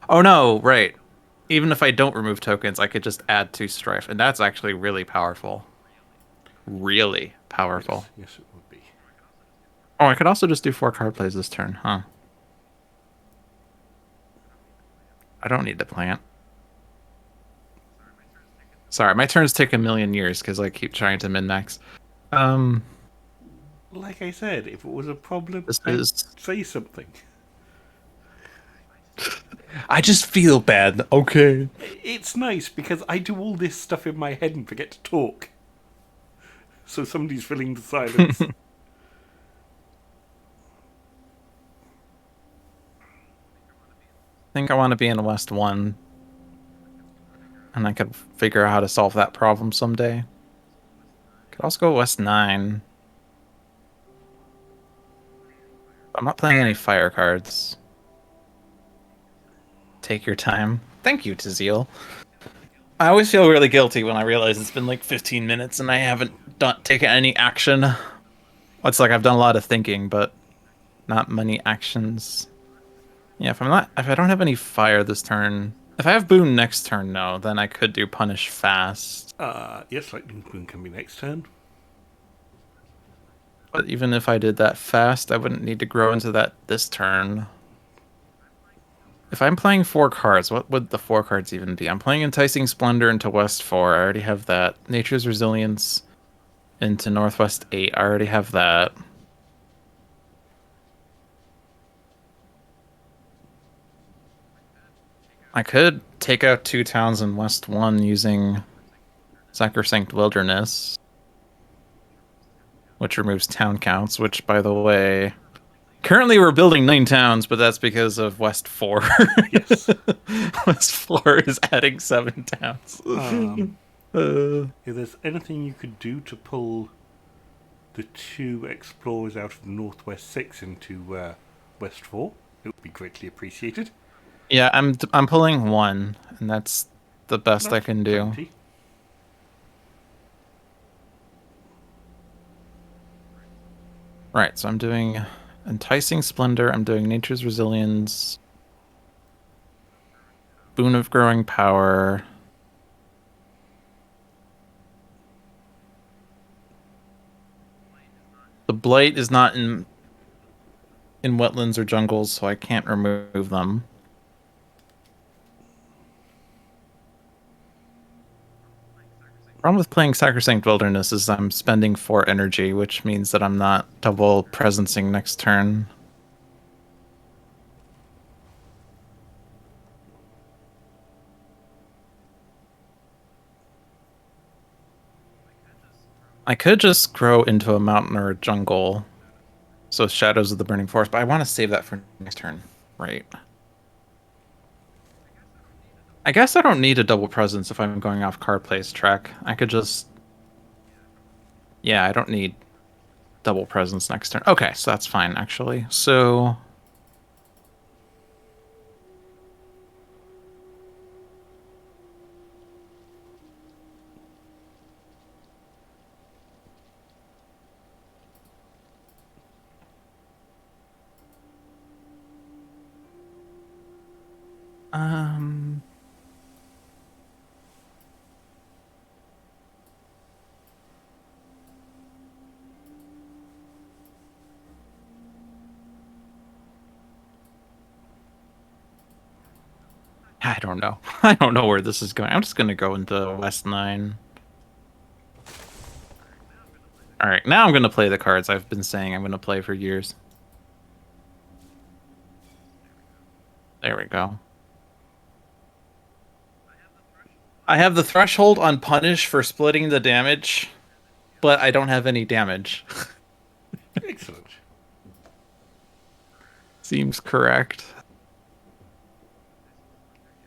Oh no, right. Even if I don't remove tokens, I could just add 2 Strife, and that's actually really powerful. Really powerful. Yes, it would be. Oh, I could also just do 4 card plays this turn, huh? I don't need to plant. Sorry, my turns take a million years because I keep trying to min-max. Like I said, if it was a problem, This I'd is... say something. I just feel bad. Okay. It's nice because I do all this stuff in my head and forget to talk. So somebody's filling the silence. I think I want to be in West 1. And I could figure out how to solve that problem someday. Could also go West 9. I'm not playing any fire cards. Take your time. Thank you, Taziel. I always feel really guilty when I realize it's been like 15 minutes and I haven't taken any action. It's like I've done a lot of thinking, but not many actions. Yeah, if I don't have any fire this turn, if I have Boon next turn, no, then I could do Punish fast. Yes, Lightning Boon can be next turn. But even if I did that fast, I wouldn't need to grow into that this turn. If I'm playing 4 cards, what would the 4 cards even be? I'm playing Enticing Splendor into West 4. I already have that. Nature's Resilience into Northwest 8. I already have that. I could take out 2 towns in West 1 using Sacrosanct Wilderness, which removes town counts, which, by the way... Currently, we're building 9 towns, but that's because of West 4. Yes. West 4 is adding 7 towns. If there's anything you could do to pull the 2 explorers out of Northwest 6 into West 4, it would be greatly appreciated. Yeah, I'm pulling 1, and that's the best I can do. Plenty. Right, so I'm doing Enticing Splendor, I'm doing Nature's Resilience, Boon of Growing Power. The Blight is not in wetlands or jungles, so I can't remove them. Problem with playing Sacrosanct Wilderness is I'm spending 4 energy, which means that I'm not double presencing next turn. I could just grow into a mountain or a jungle. So Shadows of the Burning Forest, but I want to save that for next turn. Right. I guess I don't need a double presence if I'm going off card plays track. I could just... Yeah, I don't need double presence next turn. Okay, so that's fine, actually. So... Um... I don't know. I don't know where this is going. I'm just going to go into West 9. Alright, now I'm going to play the cards I've been saying I'm going to play for years. There we go. I have the threshold on punish for splitting the damage, but I don't have any damage. Excellent. Seems correct.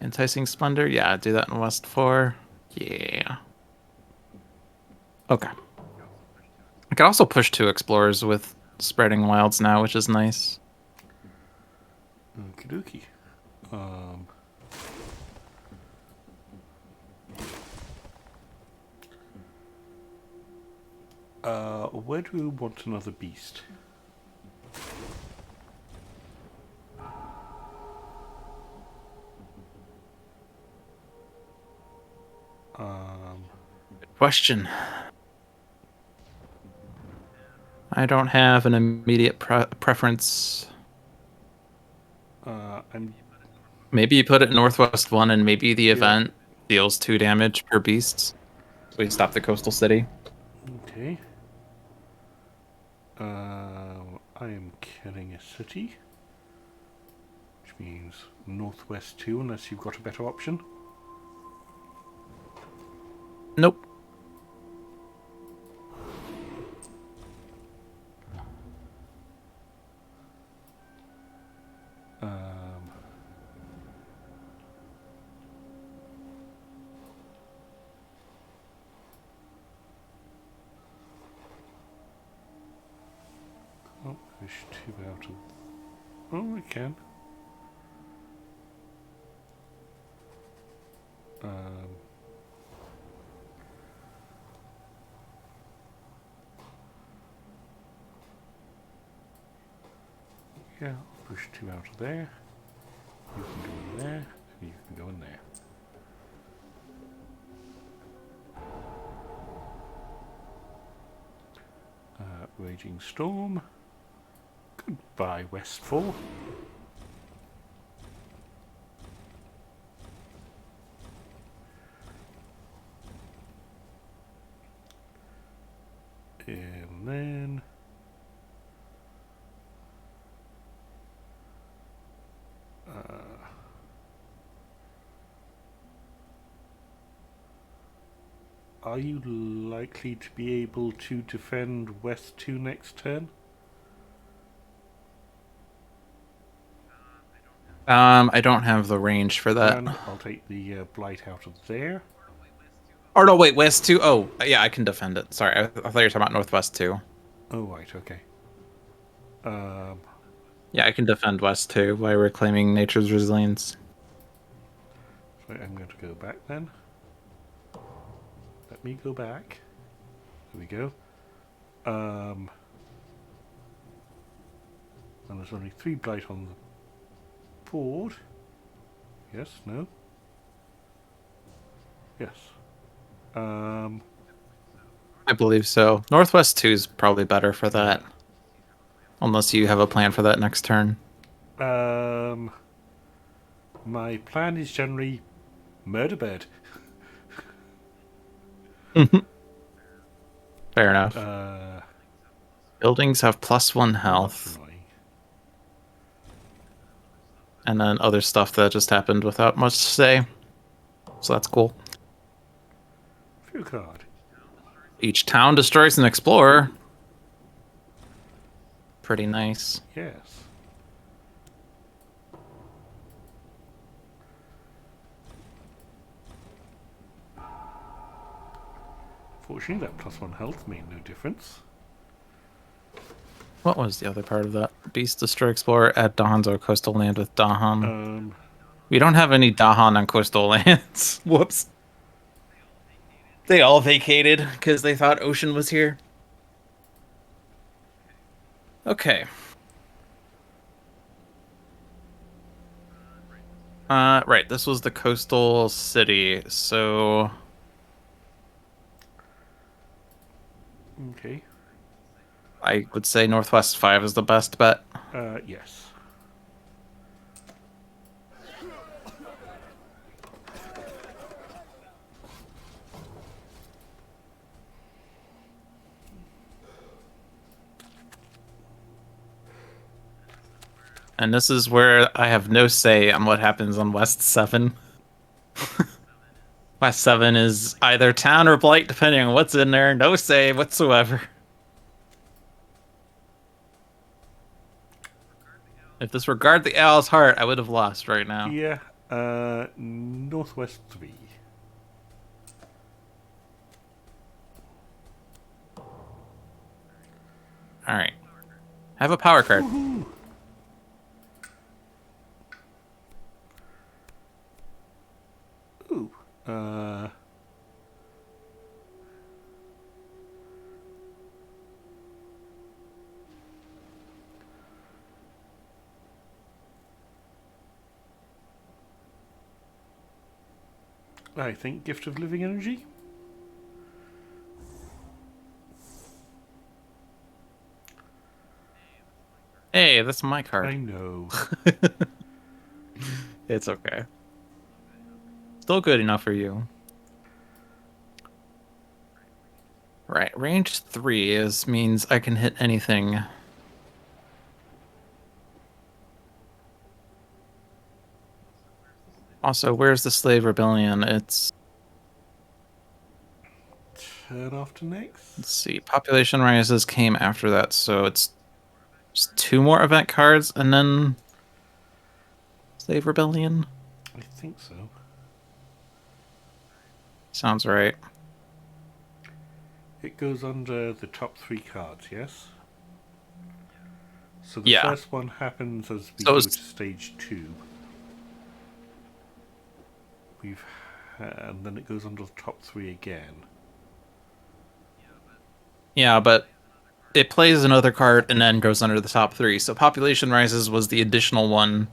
Enticing Splendor? Yeah, do that in West 4. Yeah. Okay. I can also push 2 Explorers with Spreading Wilds now, which is nice. Okie dokie. Where do we want another beast? Good question. I don't have an immediate preference. I'm Maybe you put it in Northwest 1 and maybe the event deals 2 damage per beast. So we stop the coastal city. okay. I am killing a city, which means Northwest 2 unless you've got a better option. Nope. Oh, push 2 out of... Oh, we can. Yeah, I'll push 2 out of there. You can go in there, and you can go in there. Raging Storm. Goodbye, West 4. And then... are you likely to be able to defend West 2 next turn? I don't have the range for that. And I'll take the Blight out of there. Or no, wait, West 2? Oh, yeah, I can defend it. Sorry, I thought you were talking about Northwest 2. Oh, right, okay. Yeah, I can defend West 2 by reclaiming Nature's Resilience. So I'm going to go back then. Let me go back. There we go. And there's only 3 Blight on the board. Yes, no? Yes. I believe so. Northwest 2 is probably better for that. Unless you have a plan for that next turn. My plan is generally Murderbird. Fair enough. Buildings have +1 that's health. annoying. And then other stuff that just happened without much to say. So that's cool. View card. Each town destroys an explorer. Pretty nice. Yes. Fortunately, that +1 health made no difference. What was the other part of that? Beast destroy explorer at Dahan's or coastal land with Dahan. We don't have any Dahan on coastal lands. Whoops. They all vacated because they thought ocean was here. Okay. Right, this was the coastal city, so... Okay. I would say Northwest 5 is the best bet. Yes. And this is where I have no say on what happens on West 7. West 7 is either town or blight, depending on what's in there. No say whatsoever. If this were Guard the Owl's Heart, I would have lost right now. Yeah. Northwest 3. Alright. Have a power card. Woohoo! Ooh. I think Gift of Living Energy. Hey, that's my card. I know. It's okay. Still good enough for you. Right, range 3 means I can hit anything. Also, where's the Slave Rebellion? It's... Turn off to next. Let's see. Population rises came after that, so it's just 2 more event cards and then Slave Rebellion. I think so. Sounds right. It goes under the top 3 cards, yes? So the Yeah. first one happens as we So go it's- to stage 2. And then it goes under the top 3 again. Yeah, but it plays another card and then goes under the top 3. So Population Rises was the additional one.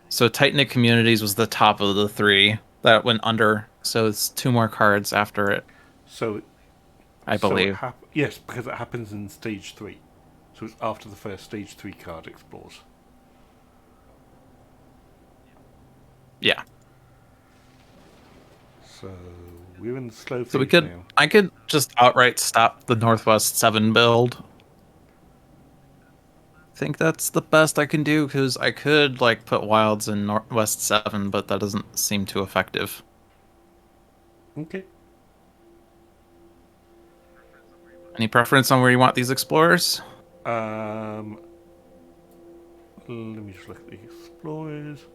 So Tight-Knit Communities was the top of the 3 that went under. So it's 2 more cards after it, So I believe. yes, because it happens in stage 3. So it's after the first stage 3 card explores. Yeah. So we're in the slow phase So we could, now. I could just outright stop the Northwest 7 build. I think that's the best I can do, because I could like put Wilds in Northwest 7, but that doesn't seem too effective. Okay. Any preference on where you want these explorers? Let me just look at the explorers.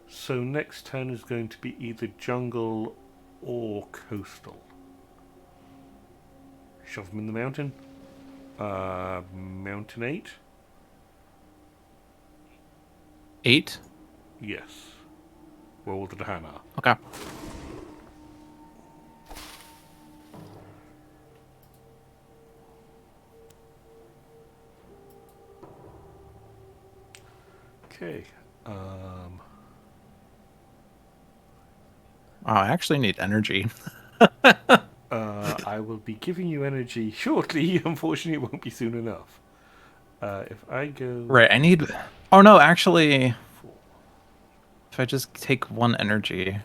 So next turn is going to be either jungle or coastal. Shove them in the mountain. Mountain 8. 8? Yes. Roll the Hana. Okay. Okay. Wow, I actually need energy. I will be giving you energy shortly. Unfortunately, it won't be soon enough. If I go... Right, I need... Oh no, actually... If I just take 1 energy...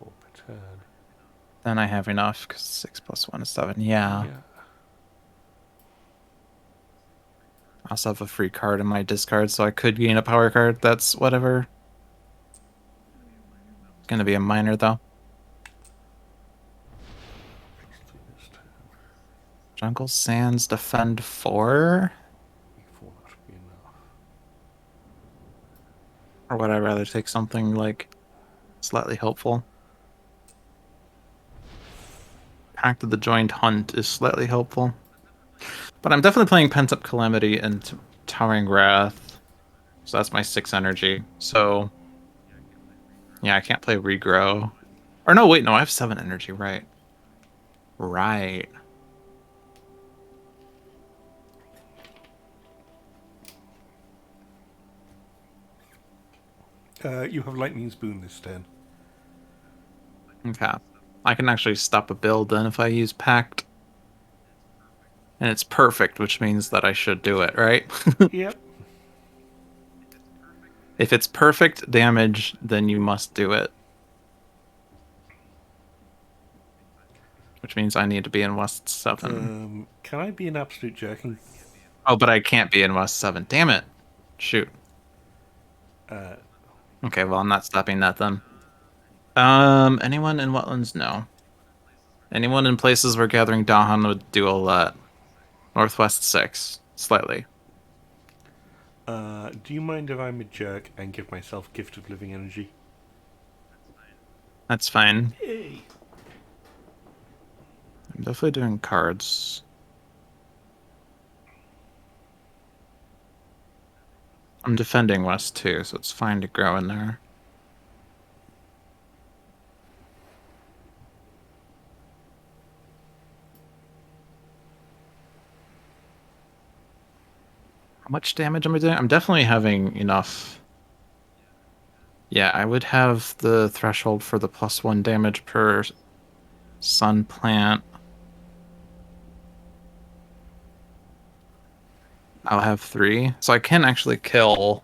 +4 per turn. Then I have enough, because 6 plus 1 is 7. Yeah. Yeah. I also have a free card in my discard, so I could gain a power card. That's whatever. It's going to be a minor, though. Jungle Sands defend 4? Four should be enough. Or would I rather take something, like, slightly helpful? Pact of the Joined Hunt is slightly helpful. But I'm definitely playing Pent-Up Calamity and Towering Wrath. So that's my 6 energy. So, yeah, I can't play Regrow. Or no, wait, no, I have 7 energy, right. Right. You have Lightning Spoon this turn. Okay. I can actually stop a build then if I use Pact. And it's perfect, which means that I should do it, right? Yep. If it's perfect damage, then you must do it. Which means I need to be in West 7. Can I be an absolute jerking? Oh, but I can't be in West 7. Damn it. Shoot. Uh, Okay, well, I'm not stopping that then. Anyone in wetlands? No. Anyone in places where gathering Dahan would do a lot. Northwest 6. Slightly. do you mind if I'm a jerk and give myself Gift of Living Energy? That's fine. Yay! I'm definitely doing cards. I'm defending West 2, so it's fine to grow in there. How much damage am I doing? I'm definitely having enough. Yeah, I would have the threshold for the +1 damage per sun plant. I'll have 3. So I can actually kill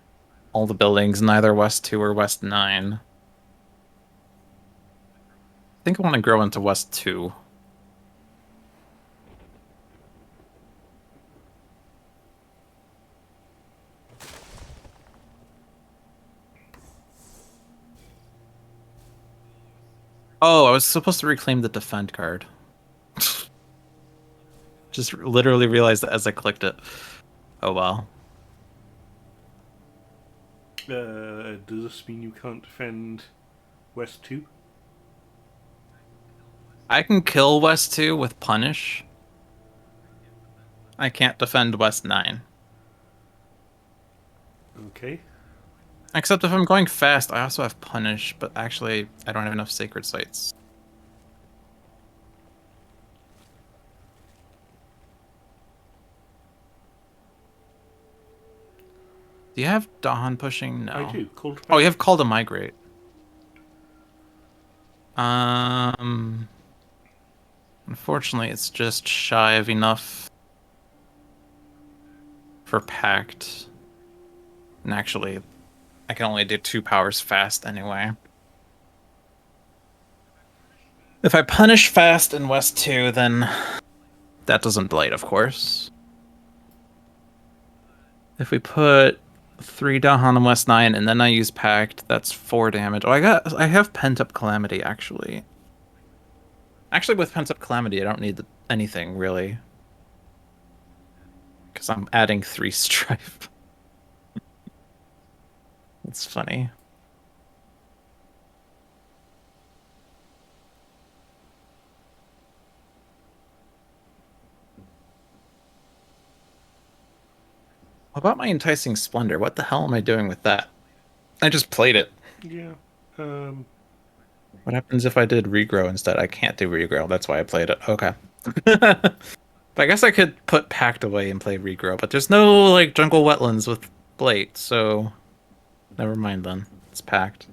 all the buildings in either West 2 or West 9. I think I want to grow into West 2. Oh, I was supposed to reclaim the defend card. Just literally realized that as I clicked it. Oh well. Does this mean you can't defend West 2? I can kill West 2 with Punish. I can't defend West 9. Okay. Except if I'm going fast, I also have Punish, but actually, I don't have enough Sacred Sites. Do you have Dahan pushing? No. I do. Call to Oh, you have Call to Migrate. Unfortunately, it's just shy of enough for Pact. And actually, I can only do 2 powers fast anyway. If I punish fast in West 2, then that doesn't blight, of course. If we put 3 Dahan in West 9 and then I use Pact, that's 4 damage. Oh, I have Pent-Up Calamity, actually. Actually, with Pent-Up Calamity, I don't need anything, really. Because I'm adding 3 Strife. That's funny. What about my Enticing Splendor? What the hell am I doing with that? I just played it. Yeah. What happens if I did Regrow instead? I can't do Regrow. That's why I played it. Okay. But I guess I could put Pact away and play Regrow, but there's no, like, jungle wetlands with Blight, so never mind then. It's Pact.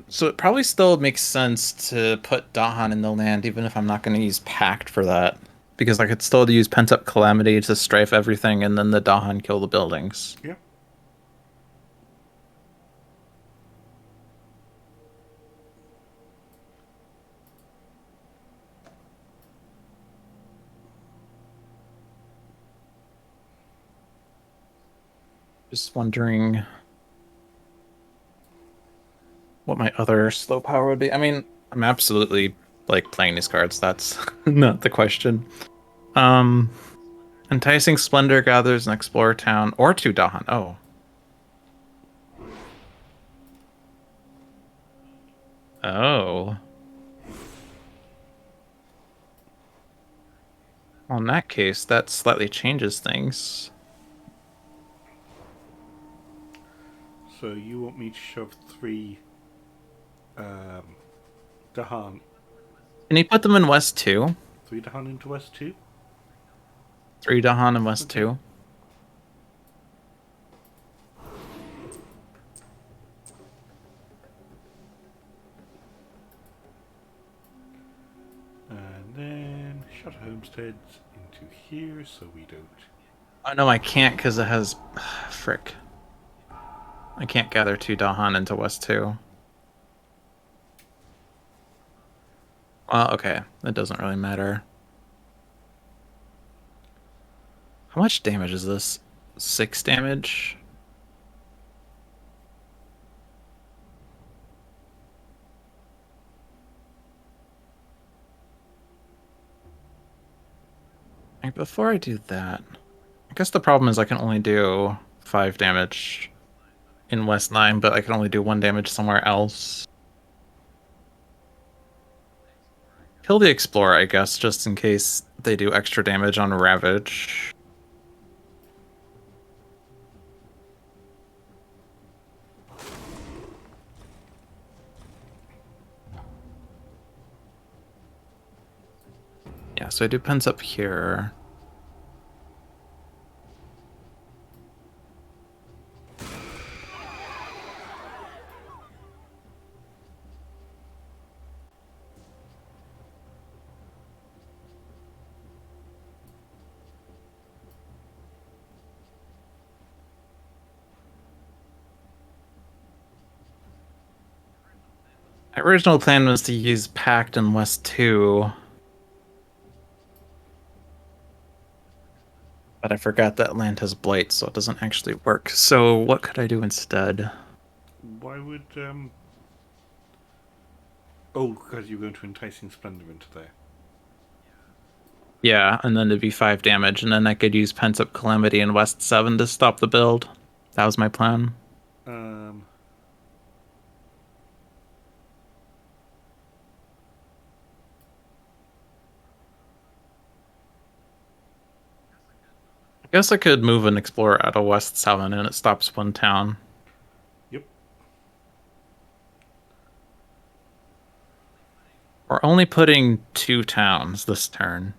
So it probably still makes sense to put Dahan in the land, even if I'm not going to use Pact for that. because I could still use Pent Up Calamity to strafe everything, and then the Dahan kill the buildings. Yeah. Just wondering what my other slow power would be. I mean, I'm absolutely like playing these cards. That's not the question. Um, Enticing Splendor gathers an Explorer Town or 2 Dahan. Oh. Oh. Well, in that case, that slightly changes things. So you want me to shove 3 Dahan, Can you put them in West 2? 3 Dahan into West 2? 3 Dahan in West Okay. 2. And then shutter homesteads into here so we don't. Oh, no, I can't because it has... Frick. I can't gather 2 Dahan into West 2. Well, okay. That doesn't really matter. How much damage is this? 6 damage? Right, before I do that, I guess the problem is I can only do 5 damage in West 9, but I can only do 1 damage somewhere else. Kill the Explorer, I guess, just in case they do extra damage on Ravage. Yeah, so I do pens up here. My original plan was to use Pact in West 2. But I forgot that land has Blight, so it doesn't actually work. So what could I do instead? Why would Oh, because you're going to enticing splendor into there. Yeah, and then it'd be 5 damage, and then I could use Pent Up Calamity in West 7 to stop the build. That was my plan. Um, I guess I could move an Explorer out of West 7 and it stops 1 town. yep. We're only putting 2 towns this turn.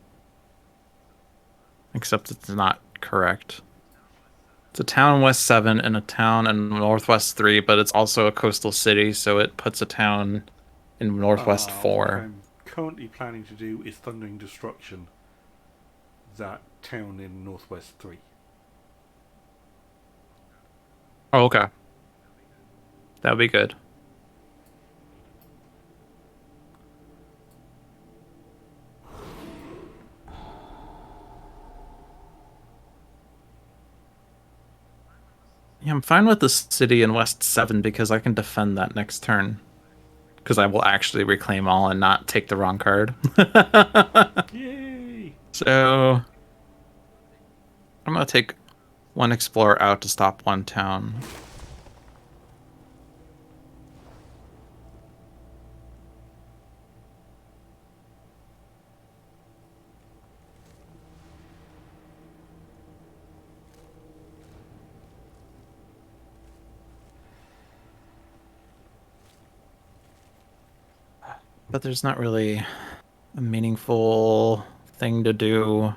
Except it's not correct. It's a town in West 7 and a town in Northwest 3, but it's also a coastal city, so it puts a town in Northwest What 4. I'm currently planning to do is Thundering Destruction that town in Northwest 3. Oh, okay. That would be good. Yeah, I'm fine with the city in West 7 because I can defend that next turn. Because I will actually reclaim all and not take the wrong card. Yay! So I'm gonna take 1 explorer out to stop 1 town. But there's not really a meaningful thing to do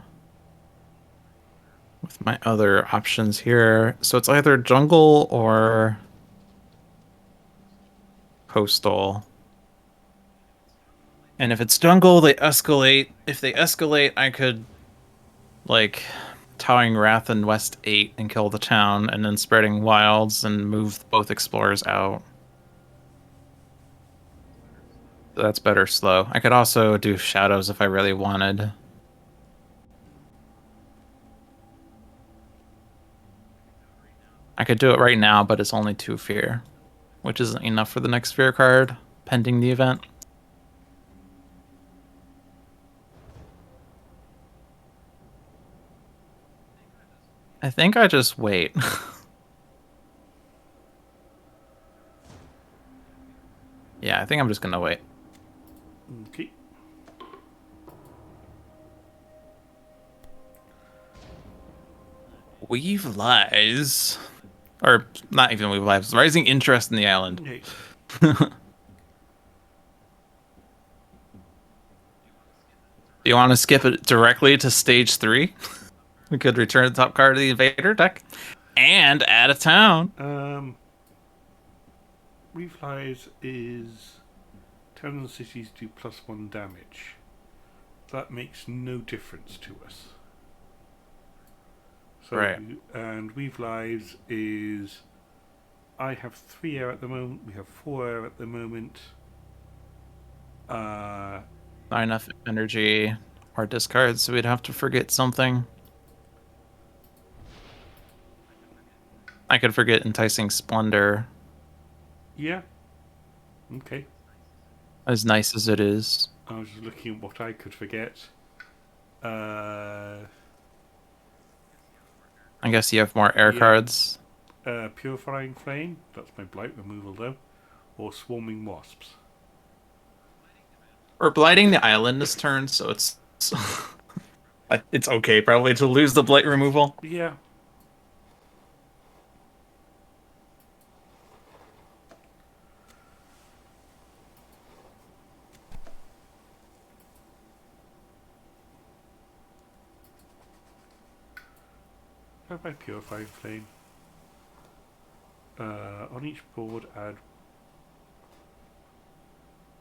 with my other options here. So it's either jungle or coastal. And if it's jungle, they escalate. If they escalate, I could like Towering Wrath in West 8 and kill the town, and then Spreading Wilds and move both explorers out. That's better slow. I could also do Shadows if I really wanted. I could do it right now, but it's only 2 fear, which isn't enough for the next fear card, pending the event. I think I just wait. Yeah, I think I'm just gonna wait. Okay. Weave Lies. Or not even Weave Lies. Rising Interest in the Island. Okay. Do you want to skip it directly to stage 3? We could return the top card of the Invader deck and add a town. Reflies is towns and cities do +1 damage. That makes no difference to us. So, Right. And Weave Lives is, I have 3 air at the moment. We have 4 air at the moment. Not enough energy or discards, so we'd have to forget something. I could forget Enticing Splendor. Yeah. Okay. As nice as it is. I was just looking at what I could forget. I guess you have more air Yeah. cards. Purifying Flame. That's my blight removal though. Or Swarming Wasps. We're blighting the island this turn, so it's it's okay probably to lose the blight removal. Yeah. How about Purifying Flame? On each board, add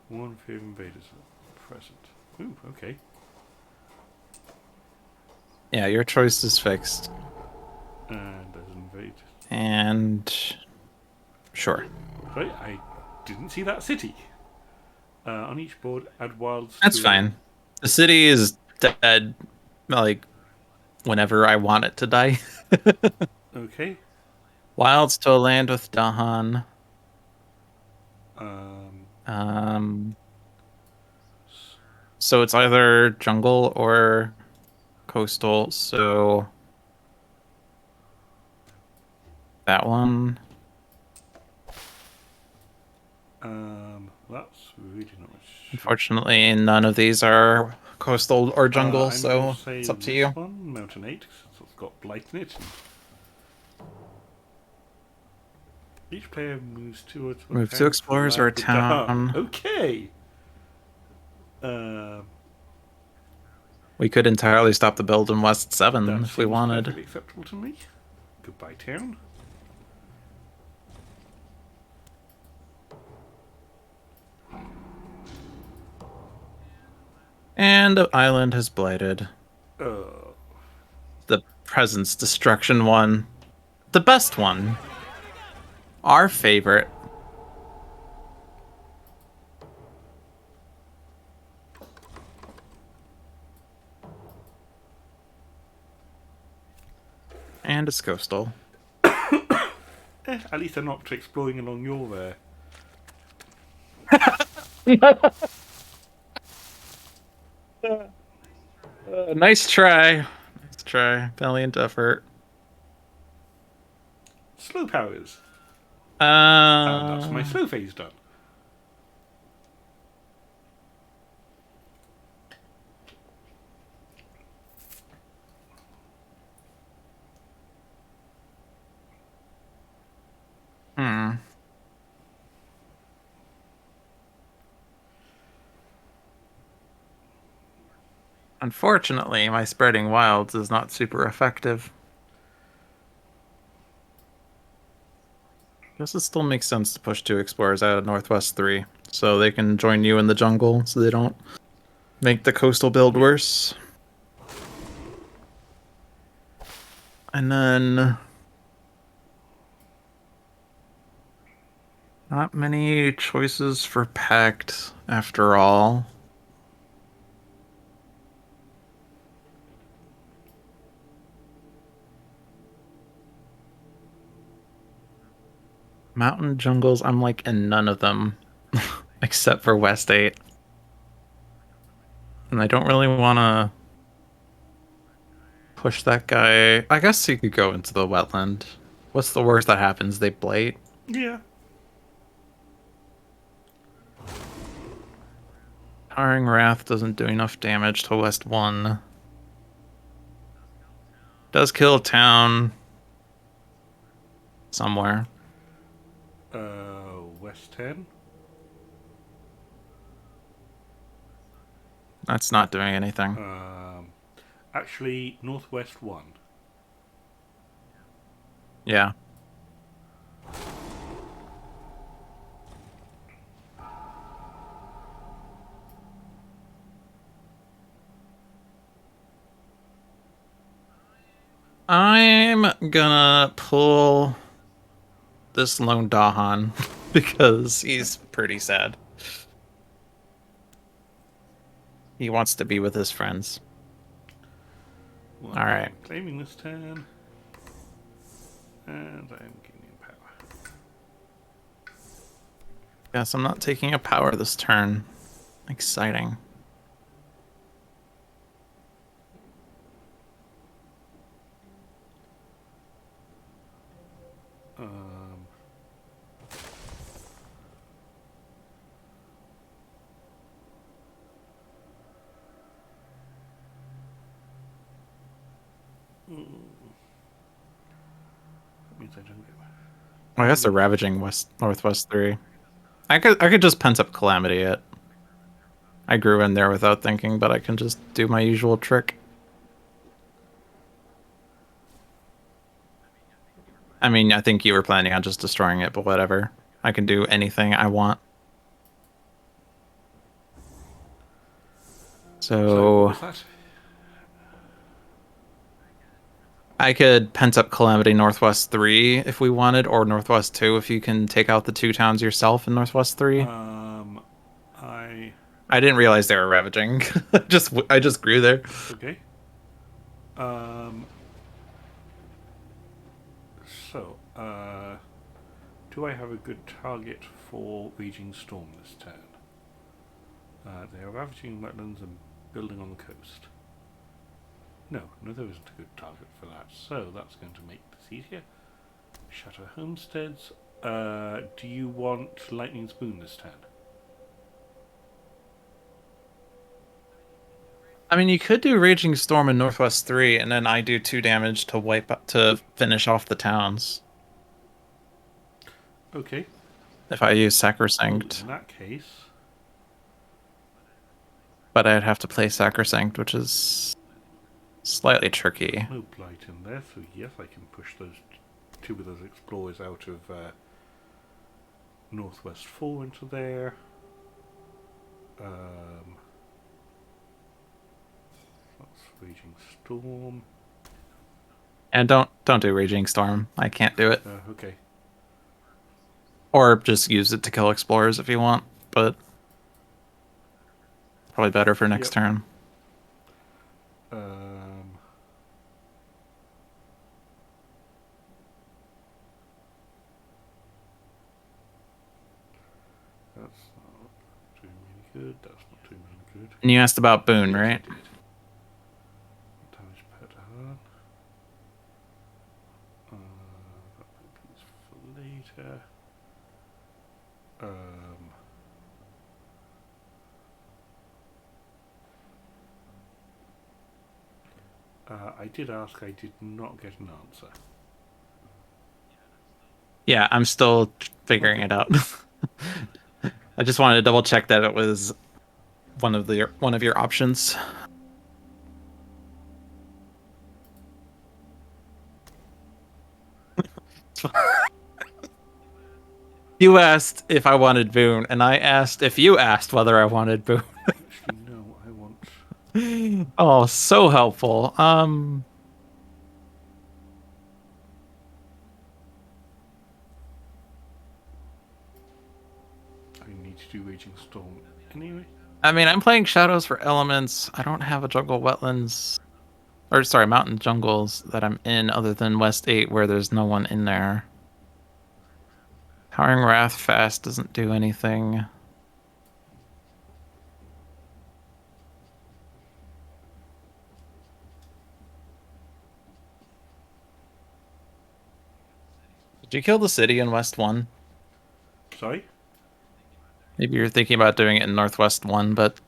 1 fear invaders present. Ooh, okay. Yeah, your choice is fixed. And there's invade. And sure. Right, I didn't see that city. On each board, add wilds. That's fine. The city is dead, like, whenever I want it to die. Okay. Wilds to a land with Dahan. So it's either jungle or coastal, so that one. That's really not much. Unfortunately, none of these are coastal or jungle, I'm so gonna say it's up to this you. one, Mountain 8, so it's got blight in it. Each player moves to a Move 2 explorers or a town. Okay. We could entirely stop the build in West 7 That if we seems wanted. perfectly acceptable to me. Goodbye, town. And the island has blighted. Oh. The presence destruction one. The best one. Our favorite. And it's coastal. At least they're not exploring along your there. Nice try. Nice try. Valiant effort. Slow powers. And that's my slow phase done. Unfortunately, my Spreading Wilds is not super effective. Guess it still makes sense to push 2 explorers out of Northwest 3, so they can join you in the jungle, so they don't make the coastal build worse. And then not many choices for Pact after all. Mountain jungles, I'm like in none of them except for West 8. And I don't really want to push that guy. I guess he could go into the wetland. What's the worst that happens? They blight. Yeah. Towering Wrath doesn't do enough damage to West 1. Does kill a town somewhere. West 10. That's not doing anything. Actually, Northwest 1. Yeah. I'm gonna pull this lone Dahan because he's pretty sad. He wants to be with his friends. Well, All right. I'm claiming this turn. And I'm gaining power. Guess I'm not taking a power this turn. Exciting. That means I don't get I guess they're ravaging Northwest 3. I could just pent up Calamity it. I grew in there without thinking, but I can just do my usual trick. I mean, I think you were planning on just destroying it, but whatever. I can do anything I want. So, what So was that? I could pent up Calamity Northwest 3 if we wanted, or Northwest 2 if you can take out the 2 towns yourself in Northwest 3. I didn't realize they were ravaging. I just grew there. Okay. So, do I have a good target for Raging Storm this turn? They are ravaging wetlands and building on the coast. No, there isn't a good target for that. So that's going to make this easier. Shatter Homesteads. Do you want Lightning Spoon this turn? I mean, you could do Raging Storm in Northwest 3, and then I do 2 damage to finish off the towns. Okay. If I use Well, Sacrosanct. in that case... But I'd have to play Sacrosanct, which is slightly tricky. No Blight in there, so yes, I can push those two of those Explorers out of Northwest 4 into there. That's Raging Storm. And don't do Raging Storm. I can't do it. Okay. Or just use it to kill Explorers if you want, but probably better for next turn. That's not doing really good. That's not doing really good. And you asked about Boon, right? Damage per turn. That is for later. I did ask, I did not get an answer. Yeah, I'm still figuring it out. I just wanted to double check that it was one of your options. You asked if I wanted Boon, and I asked if you asked whether I wanted Boon. Actually, no, I want... Oh, so helpful. to do Raging Storm anyway. I mean, I'm playing Shadows for elements. I don't have a jungle wetlands, or sorry, mountain jungles that I'm in other than West 8 where there's no one in there. Towering Wrath fast doesn't do anything. Did you kill the city in West 1? Sorry? Maybe you're thinking about doing it in Northwest 1, but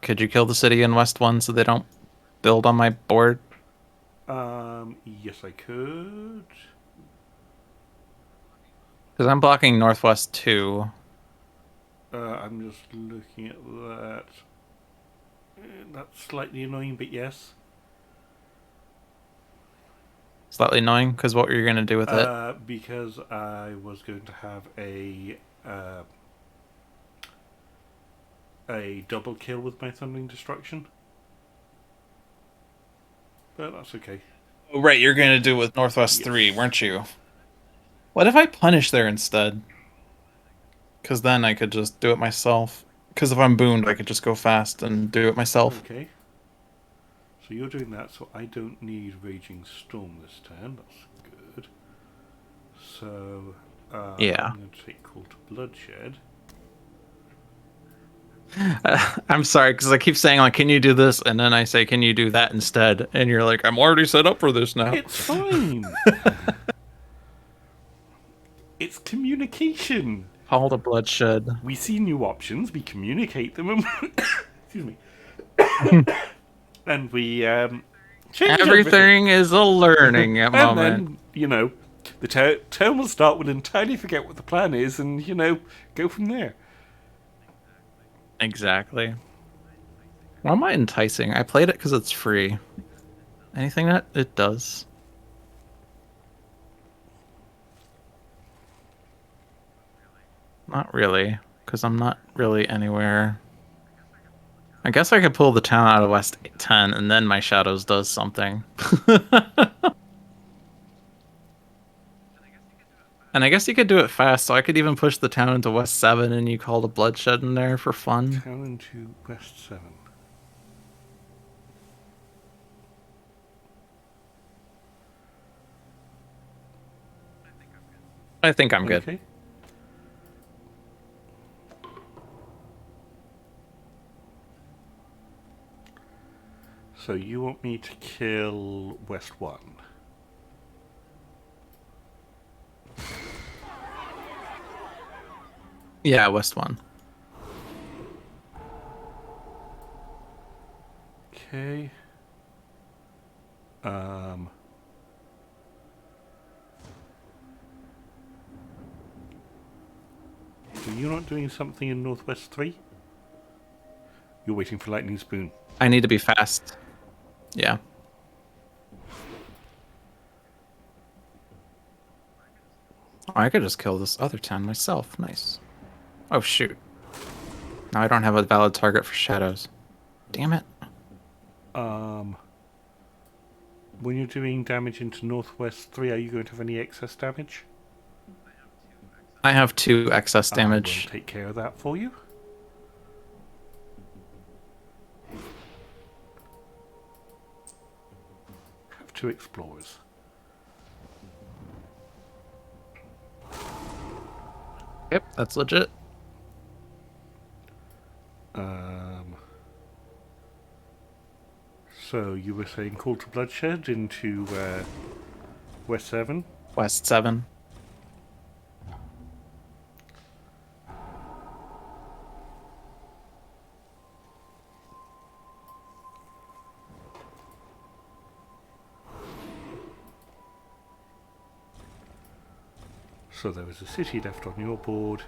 could you kill the city in West 1 so they don't build on my board? Yes, I could. Because I'm blocking Northwest 2. I'm just looking at that. That's slightly annoying, but yes. Slightly annoying, because what were you going to do with it? Because I was going to have a double kill with my Thundering Destruction. But that's okay. Oh, right, you're going to do it with Northwest 3, weren't you? What if I punish there instead? Because then I could just do it myself. Because if I'm booned, I could just go fast and do it myself. Okay. So you're doing that, so I don't need Raging Storm this turn. That's good. So, Yeah. I'm going to take Call to Bloodshed. I'm sorry, because I keep saying, like, can you do this? And then I say, can you do that instead? And you're like, I'm already set up for this now. It's fine. It's communication. Call to Bloodshed. We see new options, we communicate them, and excuse me, and we change Everything is a learning moment. And then, you know, the turn will start, we'll entirely forget what the plan is, and, you know, go from there. Exactly. Why am I enticing? I played it because it's free. Anything that it does. Not really, because I'm not really anywhere. I guess I could pull the town out of West 10, and then my Shadows does something. And I guess you could do it fast, so I could even push the town into West 7, and you call the Bloodshed in there for fun. Town into West 7. I think I'm good. Okay. So you want me to kill West 1? Yeah, West 1. Okay. So you're not doing something in Northwest 3? You're waiting for Lightning Spoon. I need to be fast. Yeah. Oh, I could just kill this other town myself. Nice. Oh, shoot. Now I don't have a valid target for Shadows. Damn it. When you're doing damage into Northwest 3, are you going to have any excess damage? I have 2 excess I damage. will take care of that for you. Have 2 explorers. Yep, that's legit. So you were saying Call to Bloodshed into West 7? West 7. So there was a city left on your board.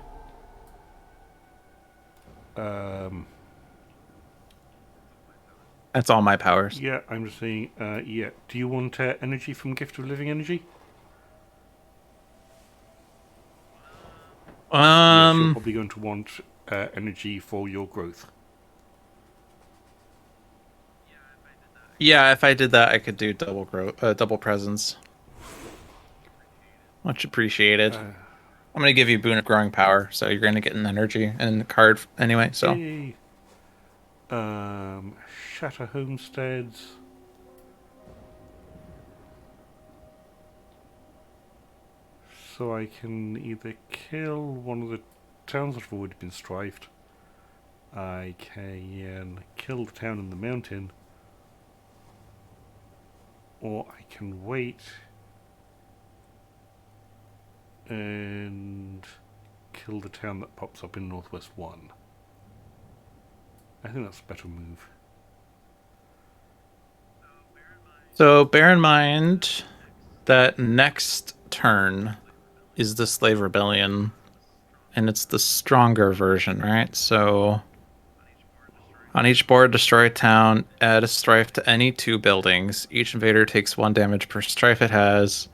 That's all my powers. Yeah, I'm just saying, yeah. Do you want energy from Gift of Living Energy? Yes, you're probably going to want energy for your growth. Yeah, if I did that, I could do double presence. Much appreciated. I'm gonna give you Boon of Growing Power, so you're gonna get an energy and a card anyway. So Yay. Shatter homesteads. So I can either kill one of the towns that have already been strifed. I can kill the town in the mountain. Or I can wait and kill the town that pops up in Northwest 1. I think that's a better move. so bear in mind that next turn is the Slave Rebellion, and it's the stronger version, right? So on each board, destroy a town, add a strife to any 2 buildings. Each invader takes 1 damage per strife it has,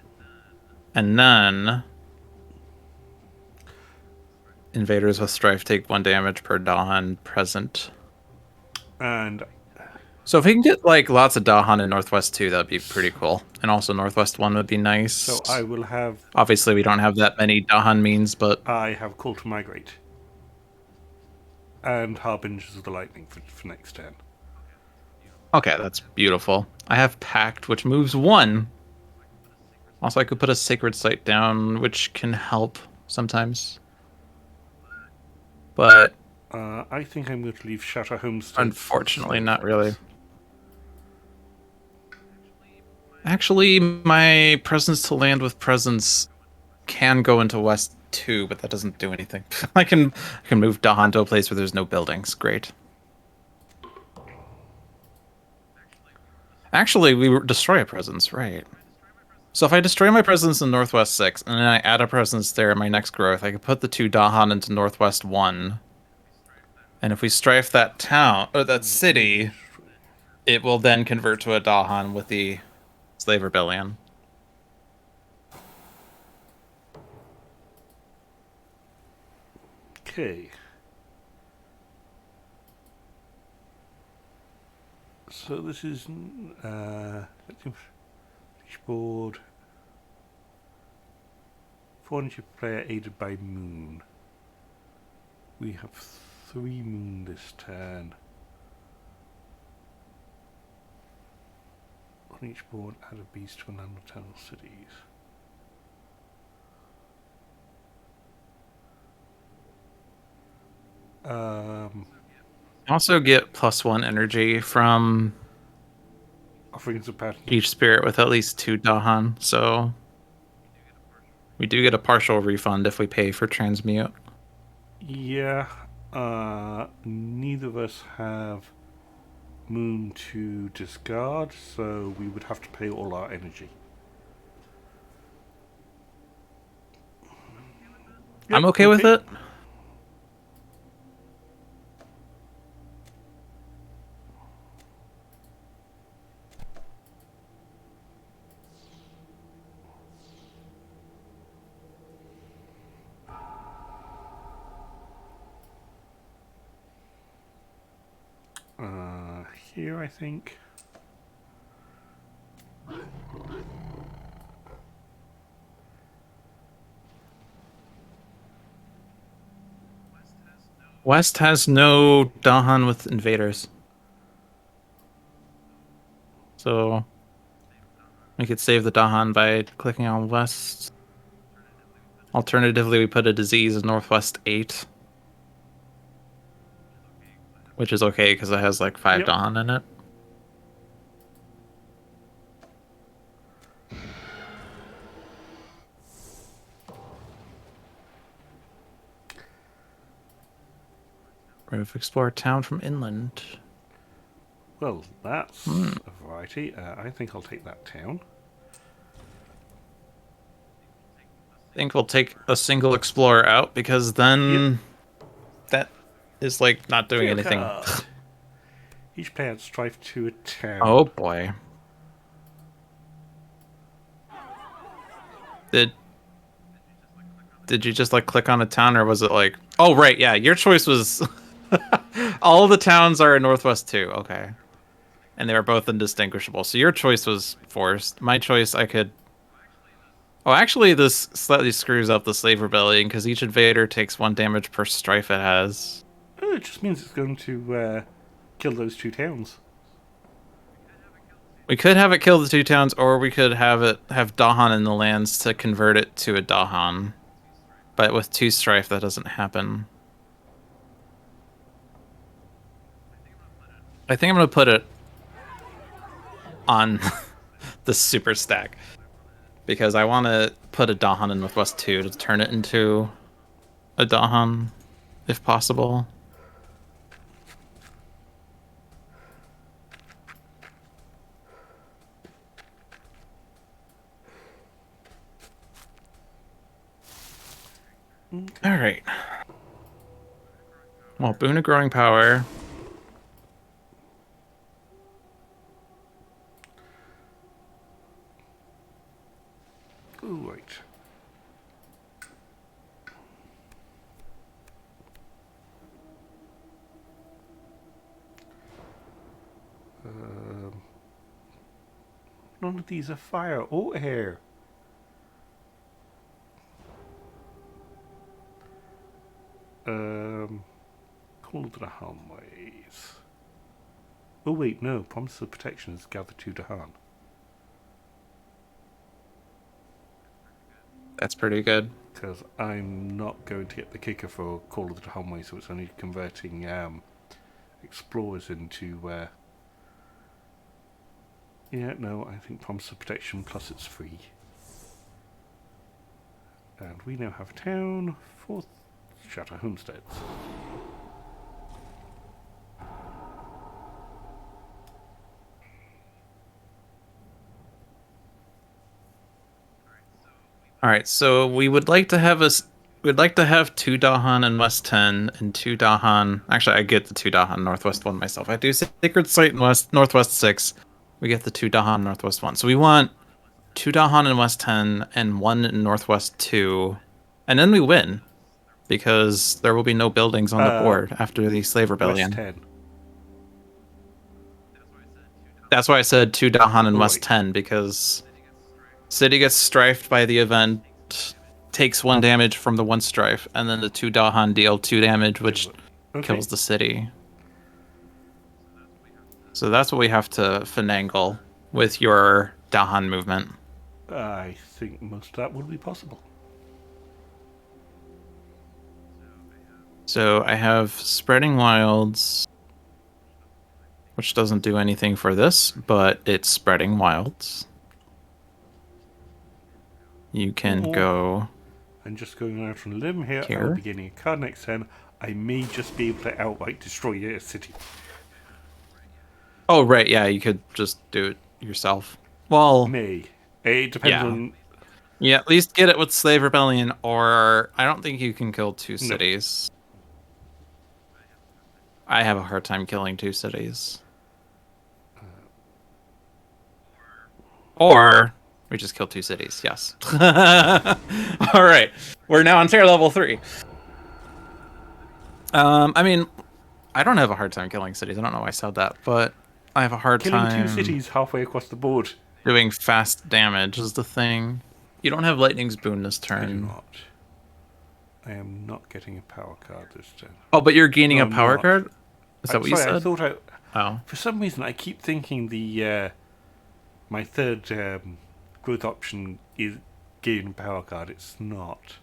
and then invaders with strife take 1 damage per Dahan present. And So if we can get like lots of Dahan in Northwest 2, that'd be pretty cool. And also Northwest 1 would be nice. so I will have. Obviously, we don't have that many Dahan means, but I have Call to Migrate. And Harbingers of the Lightning for next turn. okay, that's beautiful. I have Pact, which moves 1. Also, I could put a Sacred Site down, which can help sometimes. But I think I'm going to leave Shatter Homestead. unfortunately, not really. Actually, my Presence to Land with Presence can go into West 2, but that doesn't do anything. I can move Dahan to a place where there's no buildings. Great. Actually, we destroy a presence, right? So if I destroy my presence in Northwest 6, and then I add a presence there in my next growth, I could put the 2 Dahan into Northwest 1. And if we strife that town, or that city, it will then convert to a Dahan with the Slave Rebellion. Okay. So this is each board 400 player aided by Moon. We have 3 Moon this turn. On each board, add a beast to an eternal cities. Also get +1 energy from Offerings of Pattern. each spirit with at least 2 Dahan, so we do get a partial refund if we pay for transmute. Yeah, neither of us have Moon to discard, so we would have to pay all our energy. I'm okay with it. Here, I think. West has no Dahan with invaders. So we could save the Dahan by clicking on West. Alternatively, we put a disease in Northwest 8. Which is okay because it has like 5 Yep. Dahan in it. We've explored town from inland. Well, that's a variety. I think I'll take that town. I think we'll take a single explorer out because then that is like not doing Field anything. card. Each player adds strife to a town. Oh boy. Did you just like click on a town, or was it like, oh right, yeah, your choice was all the towns are in Northwest 2, okay. And they were both indistinguishable. So your choice was forced. My choice, I could Oh, actually, this slightly screws up the Slave Rebellion because each invader takes 1 damage per strife it has. Oh, it just means it's going to kill those 2 towns. We could have it kill the 2 towns, or we could have it have Dahan in the lands to convert it to a Dahan. But with 2 strife, that doesn't happen. I think I'm gonna put it on the super stack because I want to put a Dahan in Northwest 2 to turn it into a Dahan, if possible. All right. Well, boon of growing power. Ooh, right. None of these are fire or air. Call to the Hanways. Oh wait, no. Promise of protection is gather 2 Dahan. That's pretty good. Because I'm not going to get the kicker for Call of the Hanway, so it's only converting explorers into. Yeah, no, I think Promise of Protection plus it's free. And we now have a town, 4th Shatter Homesteads. All right, so we would like to have we'd like to have 2 Dahan in West 10 and 2 Dahan. Actually, I get the 2 Dahan Northwest 1 myself. I do Sacred Site in Northwest 6. We get the 2 Dahan Northwest 1. So we want 2 Dahan in West 10 and 1 in Northwest 2. And then we win because there will be no buildings on the board after the Slave Rebellion. West 10. That's why I said 2 Dahan in West Right. 10 because City gets strifed by the event, takes 1 damage from the 1 strife, and then the 2 Dahan deal 2 damage, which kills the city. So that's what we have to finagle with your Dahan movement. I think most of that would be possible. So I have Spreading Wilds, which doesn't do anything for this, but it's Spreading Wilds. You can go. And just going out on a limb here, Here. I'll be getting a card next turn. I may just be able to outright destroy a city. Oh, right, yeah, you could just do it yourself. Well, May. It depends on. Yeah, at least get it with Slave Rebellion, or I don't think you can kill 2 cities. I have a hard time killing 2 cities. Or we just kill 2 cities, yes. All right, we're now on tier level 3. I mean, I don't have a hard time killing cities. I don't know why I said that, but I have a hard time killing 2 cities halfway across the board. Doing fast damage is the thing. You don't have Lightning's Boon this turn. I do not. I am not getting a power card this turn. Oh, but you're gaining a power card? Is that what you said? I thought for some reason, I keep thinking the my third growth option is gaining a power card. It's not.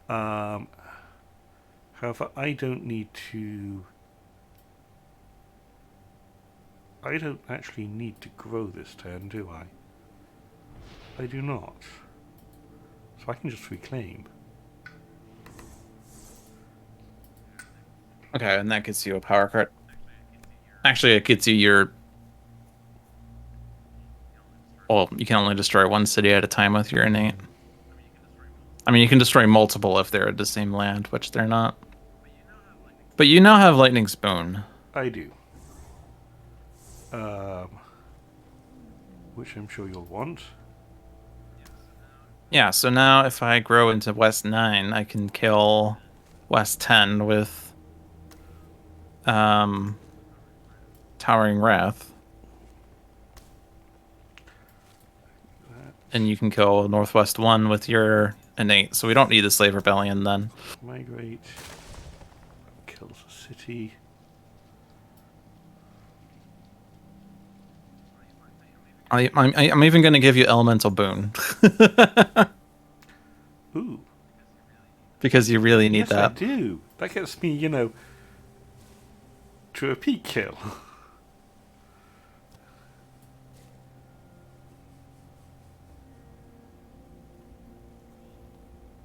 However, I don't need to. I don't actually need to grow this turn, do I? I do not. So I can just reclaim. Okay, and that gets you a power card. Actually, it gets you your... Well, you can only destroy 1 city at a time with your innate. I mean, you can destroy multiple if they're at the same land, which they're not. But you now have Lightning's Boon. I do. Which I'm sure you'll want. Yeah, so now if I grow into West 9, I can kill West 10 with Towering Wrath. and you can kill Northwest 1 with your innate, so we don't need the Slave Rebellion then. Migrate. Kills a city. I'm even going to give you Elemental Boon. Ooh. Because you really need Yes, that. I do. That gets me, to a peak kill.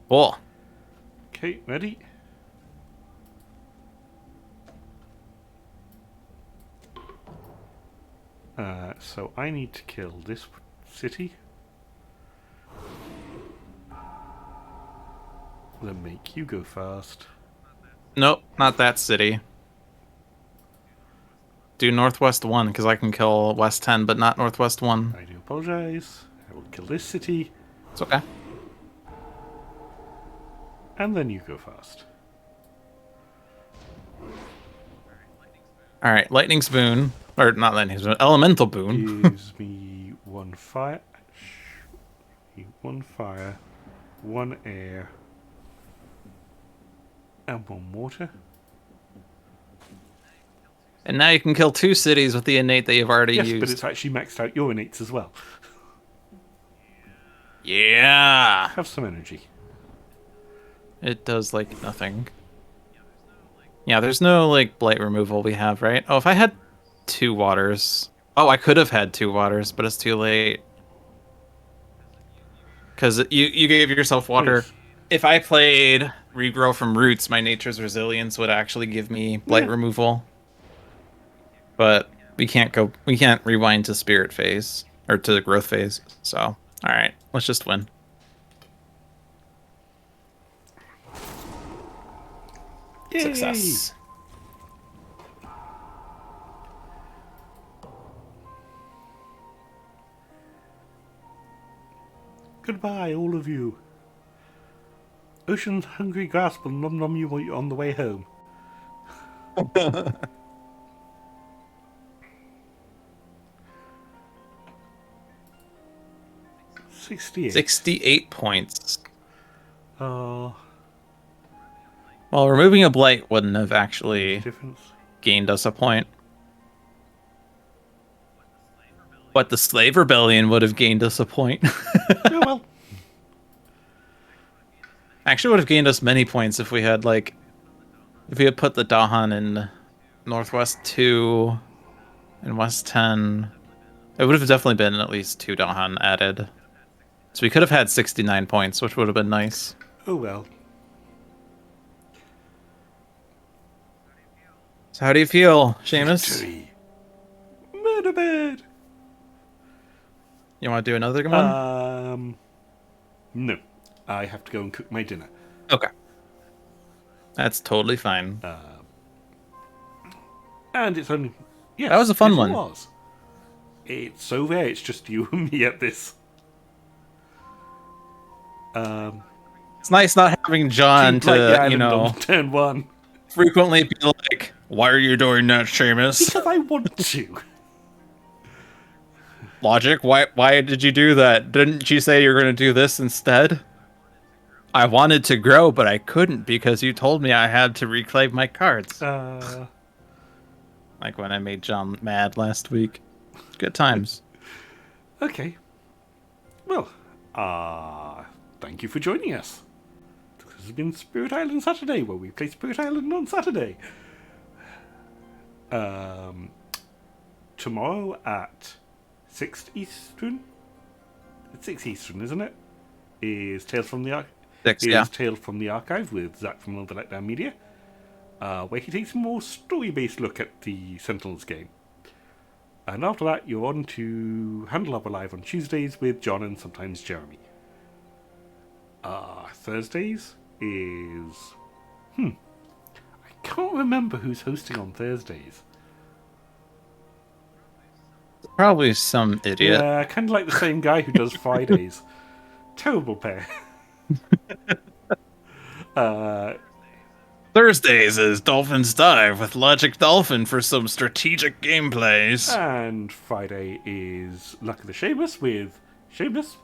Cool. Okay, ready? So I need to kill this city. Then make you go fast. Nope, not that city. Do Northwest 1, because I can kill West 10, but not Northwest 1. I do apologize. I will kill this city. It's okay. And then you go fast. Alright, Lightning's Boon. Or not Lightning's Boon, Elemental Boon. Gives me one fire. One fire. One air. And one water. And now you can kill 2 cities with the innate that you've already Yes, used. but it's actually maxed out your innates as well. Yeah! Have some energy. It does, like, nothing. Yeah, there's no, like, blight removal we have, right? Oh, if I had 2 waters... Oh, I could have had 2 waters, but it's too late. Because you gave yourself water. Please. If I played Regrow from Roots, my Nature's Resilience would actually give me blight removal. But we can't rewind to Spirit phase, or to the Growth phase, so... Alright, let's just win. Yay! Success. Goodbye, all of you. Ocean's hungry grasp will nom nom you on the way home. 68 points. Oh, Well, removing a blight wouldn't have actually difference. gained us a point. But the Slave Rebellion would have gained us a point. Oh well. Actually would have gained us many points if we had, like... If we had put the Dahan in Northwest 2 and West 10... It would have definitely been at least 2 Dahan added. So we could have had 69 points, which would have been nice. Oh well. So how do you feel, Seamus? Victory. Murder bed. You want to do another one? No. I have to go and cook my dinner. Okay. That's totally fine. And it's only... Yes, That was a fun it one. Was. It's so rare, it's just you and me at this. It's nice not having John Team Like the to, Island on turn 1. frequently be like, why are you doing that, Seamus? Because I want to. Logic, why did you do that? Didn't you say you were going to do this instead? I wanted to grow, but I couldn't because you told me I had to reclaim my cards. Like when I made John mad last week. Good times. Okay. Well, thank you for joining us. This has been Spirit Island Saturday, where we play Spirit Island on Saturday. Tomorrow at 6 Eastern? It's 6 Eastern, isn't it? Is Tales from the Tales from the Archive with Zach from Another Letdown Media, where he takes a more story-based look at the Sentinels game. And after that, you're on to Handelabra Live on Tuesdays with John and sometimes Jeremy. Thursdays is... I can't remember who's hosting on Thursdays. Probably some idiot. Yeah, kind of like the same guy who does Fridays. Terrible pair. Thursdays is Dolphins Dive with Logic Dolphin for some strategic gameplays. And Friday is Luck of the Seamus with Seamus.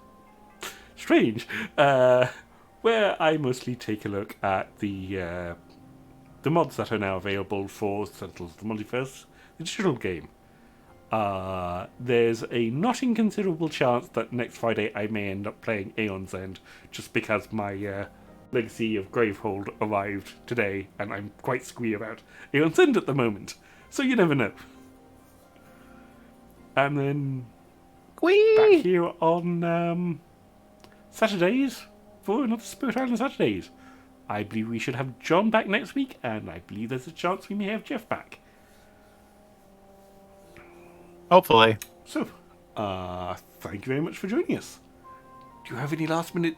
strange, where I mostly take a look at the mods that are now available for Sentinels of the Multiverse, the digital game. There's a not inconsiderable chance that next Friday I may end up playing Aeon's End, just because my Legacy of Gravehold arrived today, and I'm quite squee about Aeon's End at the moment. So you never know. And then back here on Saturdays for another Spirit Island Saturdays. I believe we should have John back next week, and I believe there's a chance we may have Jeff back. Hopefully. So, thank you very much for joining us. Do you have any last minute